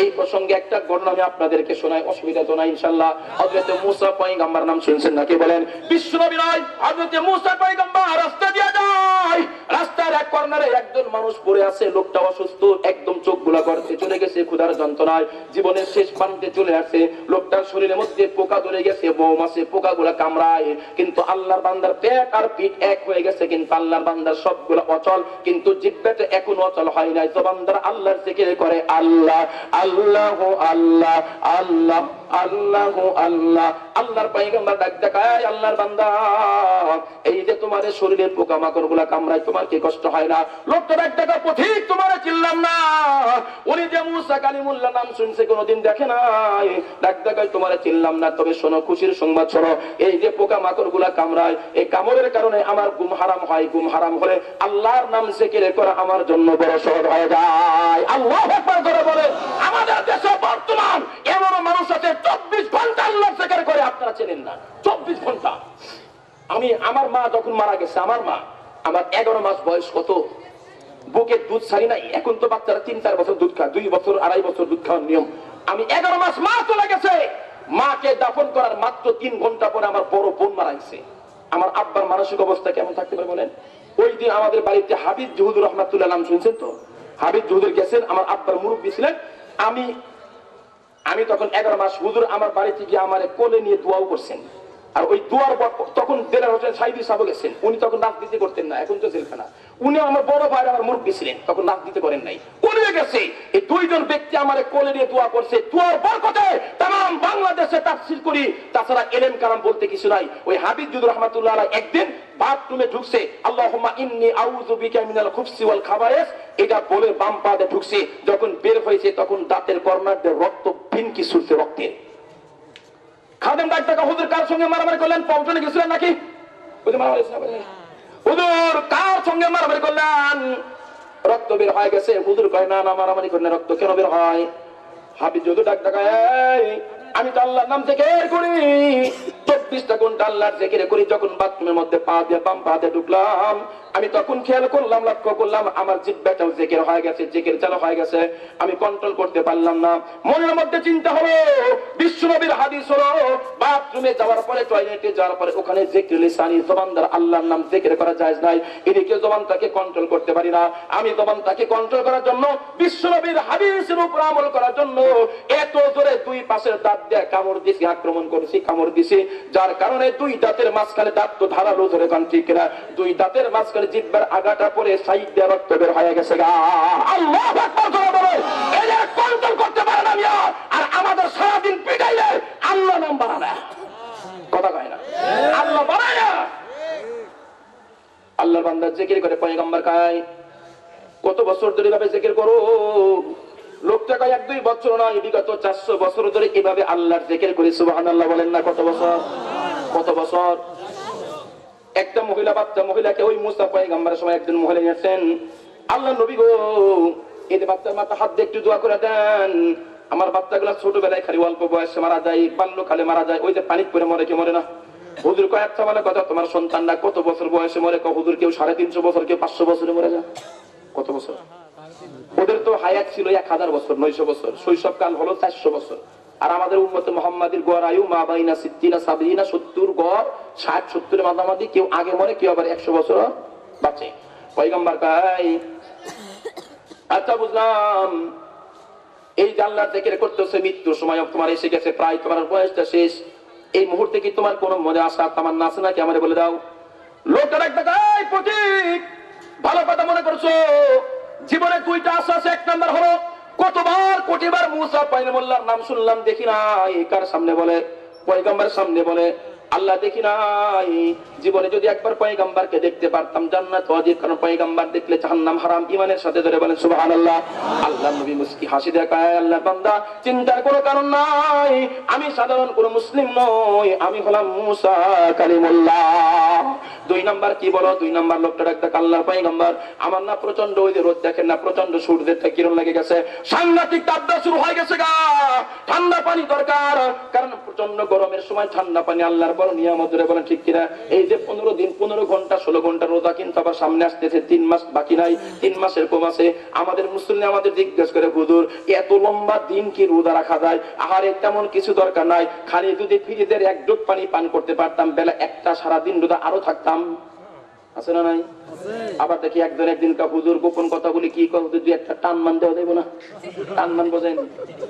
এই প্রসঙ্গে একটা ঘটনা আমি আপনাদেরকে শোনাই, অসুবিধা তো নাই ইনশাআল্লাহ। হযরত মুসা পয়গম্বর নাম শুনছেন নাকি? বলেন। বিশ্বনবী নয়, হযরত মুসা পয়গম্বর রাস্তা দিয়ে যায়, রাস্তার এক কর্নারে একজন মানুষ পড়ে আছে, লোকটা অসুস্থ, একদম চোখগুলা করতে চলে গেছে ক্ষুধার যন্ত্রণায়, জীবনের শেষ প্রান্তে চলে আসে। লোকটার শরীরের মধ্যে পোকা ধরে গেছে, মৌমাছি পোকাগুলা কামড়ায়, কিন্তু আল্লাহর বান্দার পেট আর পিঠ এক হয়ে গেছে, কিন্তু আল্লাহর বান্দার সবগুলো অচল, কিন্তু জিহ্বাটা এখনো অচল হয় নাই। জবানদার আল্লাহর জিকির করে, আল্লাহ আল্লাহ আল্লাহ আল্লাহ আল্লাহ আল্লাহ। আল্লাহর পয়গম্বর ডাক দেখায়, আল্লাহর বান্দা এই যে তোমার শরীরের পোকামাকড় গুলা কামড়ায়, তোমার কি কষ্ট হয় না? লোকটা ডাক দেখা, পথিক তোমার চিল্লাম না, উনি যে মুসা কালিমুল্লাহ নাম শুনছে কোনদিন দেখে নাই, ডাক দেখায় তোমার চিল্লাম না, তবে শোনো খুশির সংবাদ শোনো, এই যে পোকামাকড় গুলা কামড়ায়, এই কামড়ের কারণে আমার ঘুম হারাম হয়, ঘুম হারাম হলে আল্লাহর নাম জিকির করা আমার জন্য বড় সহজ হয়ে যায়। আল্লাহু আকবার করে বলে। আমাদের দেশে বর্তমান আমার মা যখন মারা গেছে, আমার 11 মাস বয়স, কত বুকে দুধ ছাড়ি নাই। এখন তো বাচ্চারা 3-4 বছর দুধ খায়, 2 বছর 2.5 বছর দুধ খাওয়ার নিয়ম। আমি 11 মাস, মা চলে গেছে। মাকে দাফন করার মাত্র 3 ঘন্টা পরে আমার বড় বোন মারা গেছে। আমার আব্বার মানসিক অবস্থা কেমন থাকতে পারে বলেন? ওই দিন আমাদের বাড়িতে হাবিব জহুদুর রহমাতুল্লাহ নাম শুনছেন তো? হাবিব জহুদুর গেছেন, আমার আব্বার মুরব্বী ছিলেন। আমি তখন 11 মাস, হুজুর আমার বাড়িতে গিয়ে আমার কোলে নিয়ে দোয়াও করছেন। আর ওই দুয়ার তখন দেলার হোসেন সাইদি সাহেব গেছেন, উনি তখন রাজনীতি করতেন না, এখন তো জেলখানা। উনি আমার বড় ভাই, আমার মুরব্বী ছিলেন, তখন রাজনীতি করেন নাই। উনি গেছে, এই 2 জন ব্যক্তি আমার কোলে নিয়ে দোয়া করছে। দোয়ার বরকতে তাম বাংলাদেশে তাফসীর করি, তাছাড়া ইলম কালাম বলতে কিছু নাই। ওই হাবিব জহুদুর রহমাতুল্লাহ আলাইহি একদিন বাথরুমে ঢুকছে, আল্লাহুম্মা ইন্নী আউযু বিকা মিনাল খুবসি ওয়াল খাবায়েস, এটা বলে বাম পাতে ঢুকছে। যখন বের হয়েছে তখন দাঁতের কর্নার দিয়ে রক্ত ফিনকি ছুটছে, রক্তের। খাদেম ডাক টাকা, হুজুর কার সঙ্গে মারামারি করলেন? পল্টনে গেছিলেন নাকি? হুজুর কার সঙ্গে মারামারি করলেন? রক্ত বের হয়ে গেছে। হুজুর কয়, না না মারামারি করেন, রক্ত কেন বের হয়? হাবিব যদি ডাক টাকা, আমি তো আল্লাহর নাম জিকির করি, 24টা ঘন্টা আল্লাহর জিকির করি। যখন বাথরুমের মধ্যে পা দিয়ে বাম পা দিয়ে ঢুকলাম, আমি তখন খেয়াল করলাম, লক্ষ্য করলাম আমার জিহ্বাটাও জিকির হয়ে গেছে, জিকির চালু হয়ে গেছে। আমি কন্ট্রোল করতে পারলাম না। মনের মধ্যে চিন্তা হলো, বিশ্বনবীর হাদিস হলো, বাথরুমে যাওয়ার পরে, টয়লেটে যাওয়ার পরে ওখানে জিকির লিসানি, জবান দ্বারা আল্লাহর নাম জিকির করা জায়েজ নাই। এদিকে জবানটাকে কন্ট্রোল করতে পারি না। আমি জবানটাকে কন্ট্রোল করার জন্য, বিশ্বনবীর হাদিসের উপর আমল করার জন্য এত জোরে 2 পাশের দাঁত দিয়ে কামড় দিছি, আক্রমণ করেছি, কামড় দিছি, যার কারণে 2 দাঁতের মাঝখানে, দাঁত তো ধারালো ধরে কান ঠিক না, 2 দাঁতের মাঝখানে জিহ্বার আগাটা পরে সাইড দিয়ে রক্ত বের হয়ে গেছে। আল্লাহু আকবার জোরে বলো। এই যে কন্ট্রোল করতে পারে না মিয়া, আর আমাদের সারাদিন পিটাইলে আল্লাহ নাম বাড়ায় না, কথা কয় না, আল্লাহ বাড়ায় না। আল্লাহর বান্দা জিকির করে, পয়গম্বর কয় কত বছর ধরে এভাবে জিকির করো? লোকটা কয় 1-2 বছর নয়, বিগত 400 বছর ধরে এভাবে আল্লাহর জিকির করে। সুবহানাল্লাহ বলেন না? কত বছর? কত বছর? একটা মহিলা, বাচ্চা মহিলাকে, ওই মুসা পয়গম্বরের সময় একজন মহিলা নিয়েছেন, আল্লাহ নবী গো, এই বাচ্চার মাথা হাত দিয়ে একটু দোয়া করে দেন, আমার বাচ্চাগুলো ছোটবেলায় খালি অল্প বয়সে মারা যায়, বাল্যকালে মারা যায়, ওই যে পানি পরে মরে, কে মরে না? হুজুর কয় আচ্ছা মানে কথা, তোমার সন্তানরা কত বছর বয়সে মরে? হুজুর কেউ 350 বছর, কেউ 500 বছরে মরে যায়। কত বছর? ওদের তো হায়াত ছিল 1000 বছর, 900 বছর, শৈশবকাল হলো 400 বছর। আর আমাদের উম্মতে মুহাম্মাদির গড় আয়ু মা বাইনা 60 70 70, গড় 60-70 মাঝামাঝি। কেউ আগে মরে, কেউ আবার 100 বছর বাঁচে। পয়গম্বর কয় আচ্ছা বুঝলাম, এই যে আল্লাহর জিকির করতেছে, মৃত্যুর সময় তোমার এসে গেছে, প্রায় তোমার বয়সটা শেষ, এই মুহূর্তে কি তোমার কোনো মনে আসা তামান্না আছে নাকি? আমারে বলে দাও। লোকটা একটা কয়, পথিক ভালো কথা মনে করছো, জীবনে 2টা আশা আছে। 1 নাম্বার হলো, কতবার কোটিবার মুসা পয়গম্বরের নাম শুনলাম, দেখি নাই। কার সামনে বলে? পয়গম্বরের সামনে বলে, আল্লাহ দেখি নাই। জীবনে যদি একবার পয়গম্বরকে দেখতে পারতাম জান্নাত ওয়াজিব, কারণ পয়গম্বর দেখলে জাহান্নাম হারাম। ইমানের সাথে ধরে বলেন সুবহানাল্লাহ। আল্লাহ নবী মুস্কি হাসি দেখায়, আল্লাহ বান্দা চিন্তার কোনো কারণ নাই, আমি সাধারণ কোনো মুসলিম নই, আমি হলাম মুসা কালিমুল্লাহ। 2 নাম্বার কি বলো? 2 নাম্বার লোকটা একটা আল্লাহর পয়গম্বর, আমার না প্রচন্ড, ওই যে রোদ দেখেন না, প্রচন্ড সূর্যের কিরণ লেগে গেছে, সাংঘাতিক তাপদা শুরু হয়ে গেছে গা, ঠান্ডা পানি দরকার, কারণ প্রচন্ড গরমের সময় ঠান্ডা পানি আল্লাহর বড় নিয়ামত। ধরে বলেন ঠিক কিনা? এই যে 15 দিন 15 ঘন্টা 16 ঘন্টা রোজা, কিন্তু আবার সামনে আসতেছে 3 মাস বাকি নাই, 3 মাসের কম আছে। আমাদের মুসলিম আমাদের জিজ্ঞেস করে, হুজুর এত লম্বা দিন কি রোজা রাখা যায়? আহারে তেমন কিছু দরকার নাই, খালি যদি ফ্রিজের 1 ডোক পানি পান করতে পারতাম, বেলা একটা সারাদিন রোজা আরো থাকতাম। আছে না নাই? আবার দেখি একদিন কা হুজুর গোপন কথা বলি, কি কথা, 2-1টা টান মান দেওয়া দেবো না? টান মান বোঝেন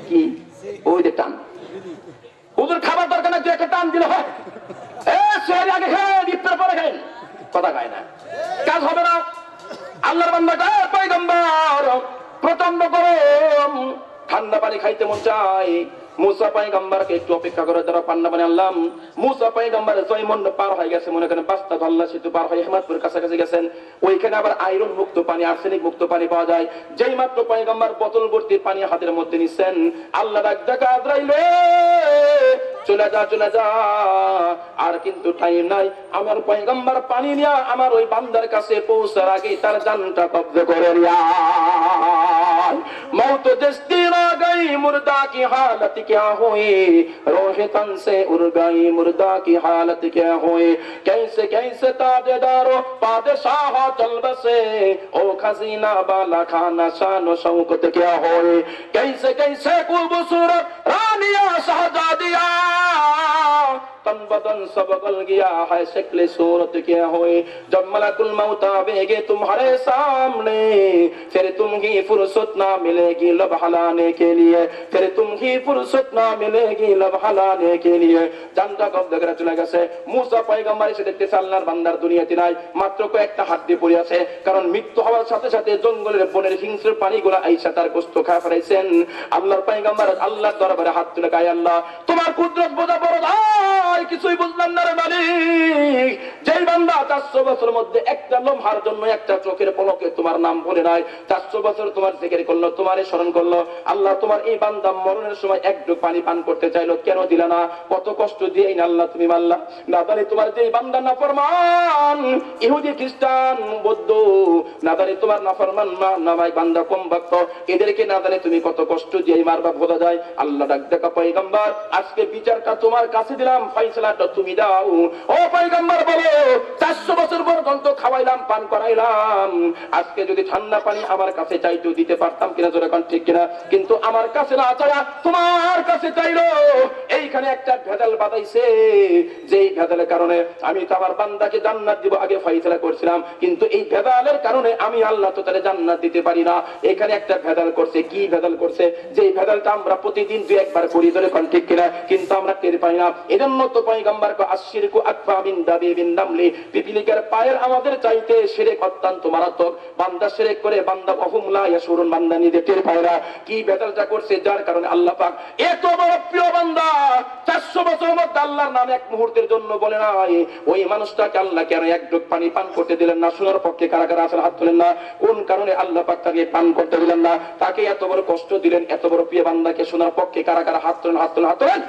কি? ওই যে টান, হুজুর খাবার দরকার না, 2-1টা টান দিলে হয়। আগে খান, ইফতার পরে খান, কথা খায় না, কাজ হবে না। আল্লাহর বান্দা পয়গম্বর, প্রচন্ড গরম, ঠান্ডা পানি খাইতে মন চায়। মুসা পয়গম্বরকে একটু অপেক্ষা করে যারা ঠান্ডা পানি আনলাম। মুসা পয়গম্বর জয়মন্ড পার হয়ে গেছে, মনে করেন বাস্তা ধল্লা সেতু পার হয়ে হেমাদপুরের কাছাকাছি গেছেন। ওইখানে আবার আয়রন মুক্ত পানি, আর্সেনিক মুক্ত পানি পাওয়া যায়। যেই মাত্র পয়গম্বর বোতল ভর্তি পানি হাতের মধ্যে নিচ্ছেন, আল্লাহ ডাক দেখা আজরাইলে, চলে যা চলে যা, আর কিন্তু টাইম নাই। আমার পয়গম্বর পানি নিয়ে আমার ওই বান্দার কাছে পৌঁছার আগে তার জানটা কব্জা করে নিয়া। जाए। मौत जिस दिन आ गई मुर्दा की हालत क्या हुई, रोहे तन से उड़ गई मुर्दा की हालत क्या हुई। कैसे कैसे ताजेदारो बादशाह चल बसे, ओ खजीना बाला खाना शान शौकत क्या होए। कैसे कैसे खूबसूरत रानिया शहजादिया, तन बदन सब गल गया है शक्ल सूरत क्या होए। जब मलकुल मौत आवेगे तुम्हारे सामने, फिर तुम ही फुर्सत ना मिलेगी लब हलाने के लिए, फिर तुम ही फुर्सत ना मिलेगी लब हलाने के लिए। জানটা কবজ করে চলে গেছে। মুসা পয়গম্বর এসে দেখতেছে আল্লাহর বান্দার দুনিয়াতে নাই, মাত্র কয়েকটা হাড্ডি পড়ে আছে। কারণ মৃত্যু হওয়ার সাথে সাথে জঙ্গলের বনের হিংস্র প্রাণীগুলো আইসা তার গোশত খায় ফেলাইছেন। আল্লাহর পয়গম্বর আল্লাহর দরবারে হাত তুলে গায়, আল্লাহ তোমার কুদরত বোঝা বড় ভাই, কিছুই বুঝলাম না রে মালিক। যেই বান্দা 400 বছরের মধ্যে একটা লম্হার জন্য একটা চোখের পলকে তোমার নাম বলে নাই, 400 বছর তোমার জিকির করলো, তোমারে স্মরণ করলো। আল্লাহ তোমার এই বান্দা মরণের সময় একটু পানি পান করতে চাইলো, কেন দিলা না? কত কষ্ট দিয়ে না আল্লাহ তুমি মারলা। না জানি তোমার যে বান্দা নাফরমান ইহুদি খ্রিস্টান বৌদ্ধ, না জানি তোমার নাফরমান না ভাই বান্দা কম ভক্ত, এদেরকে না জানি তুমি কত কষ্ট দিয়ে মারবা বোঝা যায়। আল্লাহ ডাক দেখা পয়গম্বর, আজকে বিচারটা তোমার কাছে দিলাম, ফয়সালাটা তুমি দাও। ও পয়গম্বর বলো, 400 বছর পর্যন্ত খাওয়াইলাম পান করাইলাম, আজকে যদি ঠান্ডা পানি আমার কাছে চাইতো দিতে পারতাম কিনা, জোরে কোন ঠিক কিনা? কিন্তু আমার কাছে না চায়া তোমার কাছে চাইলো। এইখানে একটা ভেজাল বাঁধাইছে, যেই ভেজালের কারণে আমি তো আমার বান্দাকে জান্নাত দিব আগে ফয়সালা করছিলাম, কিন্তু এই ভেজালের কারণে আমি আল্লাহ তো তাহলে জান্নাত দিতে পারি না। এখানে একটা ভেজাল করছে। কি ভেজাল করছে? যেই ভেজালটা আমরা প্রতিদিন 2-1 বার করি, ধরে কোন ঠিক কিনা, কিন্তু আমরা টের পাই না। এজন্য তো পয়গম্বর কো আশিরকু আকফা মিন দাবিবিন নামলি, পিপিলিকার পায়ের আমাদের চাইতে শিরক অত্যন্ত মারাত্মক। বান্দা শিরক করে, বান্দা ওহুম লা ইয়াশুরুন, বান্দা নিজে টের পায় না কি ভেজালটা করছে, যার কারণে আল্লাহ পাক এত বড় প্রিয় বান্দা 400 বছর মধ্যে আল্লাহর নাম এক মুহূর্তের জন্য বলে নাই। ওই মানুষটাকে আল্লাহ কেন এক ঢোক পানি পান করতে দিলেন না? শোনার পক্ষে কারা কারা আছেন হাত তোলেন না। কোন কারণে আল্লাহ পাক তাকে পান করতে দিলেন না? তাকে এত বড় কষ্ট দিলেন, এত বড় প্রিয় বান্দাকে শোনার পক্ষে কারা কারা হাত তোলেন, হাত তোলেন, হাত তোলেন,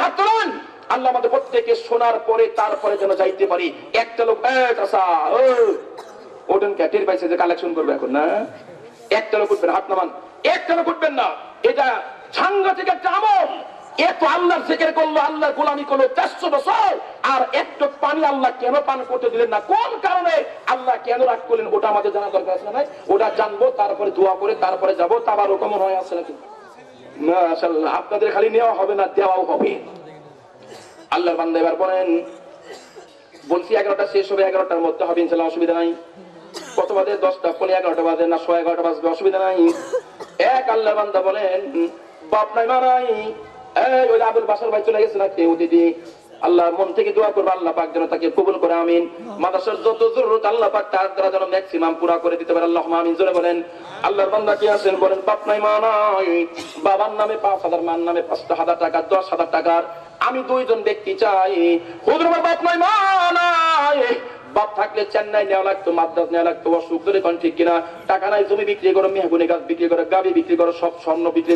হাত তোলেন। আল্লাহ আমাদের প্রত্যেককে শোনার পরে তারপরে যেন যাইতে পারি। একটা লোক ওটেন ক্যাটের পাইছে যে কালেকশন করবে এখন, না একটা লোক উঠবেন, হাত নামান, একটা লোক উঠবেন না। এটা সাংঘাতিক একটা আমল। এত আল্লাহর জিকির করলো, আল্লাহর গোলামি করলো 400 বছর, আর একটু পানি আল্লাহ কেন পান করতে দিলেন না? কোন কারণে আল্লাহ কেন রাগ করলেন? ওটা আমাদের জানা দরকার আছে না? ওটা জানবো, তারপরে দোয়া করে তারপরে যাবো। তাবার ওরকম হয় আছে নাকি? না মাশাআল্লাহ, আপনাদের খালি নেওয়া হবে না, দেওয়াও হবে। আল্লাহর বান্দা এবার বলেন, বলছি 11টা শেষ হবে, 11টার মধ্যে হবে ইনশাআল্লাহ, অসুবিধা নাই। কত বাজে? 10টা, 11:15 বাজে না 11:15 বাজবে, অসুবিধা নাই। এক আল্লাহর বান্দা বলেন, বাপ নাই মা নাই, এই ওই আবুল বাসার ভাই চলে গেছে না কেউ দিদি, আল্লাহ মন থেকে দোয়া করবে আল্লাহ পাক যেন তাকে কবুল করে, আমিন। মাদ্রাসার যত জরুরত আল্লাহ পাক তার দ্বারা যেন ম্যাক্সিমাম পুরা করে দিতে পারে, আল্লাহুম্মা আমিন। জোরে বলেন। আল্লাহর বান্দা কি আছেন? বলেন, বাপ নাই মা নাই, বাবার নামে 5,000, মার নামে 5,000 টাকা, 10,000 টাকার আমি 2 জন ব্যক্তি চাই। হুজুর আমার বাপ নাই মা নাই, বাপ থাকলে চেন্নাই নেওয়া লাগতো, মাদ্রাজ নেওয়া লাগতো, অসুখ ধরে কোন ঠিক কিনা, টাকা নাই, জমি বিক্রি করো, মেহগুনি গাছ বিক্রি করো, গাবি বিক্রি করো, সব স্বর্ণ বিক্রি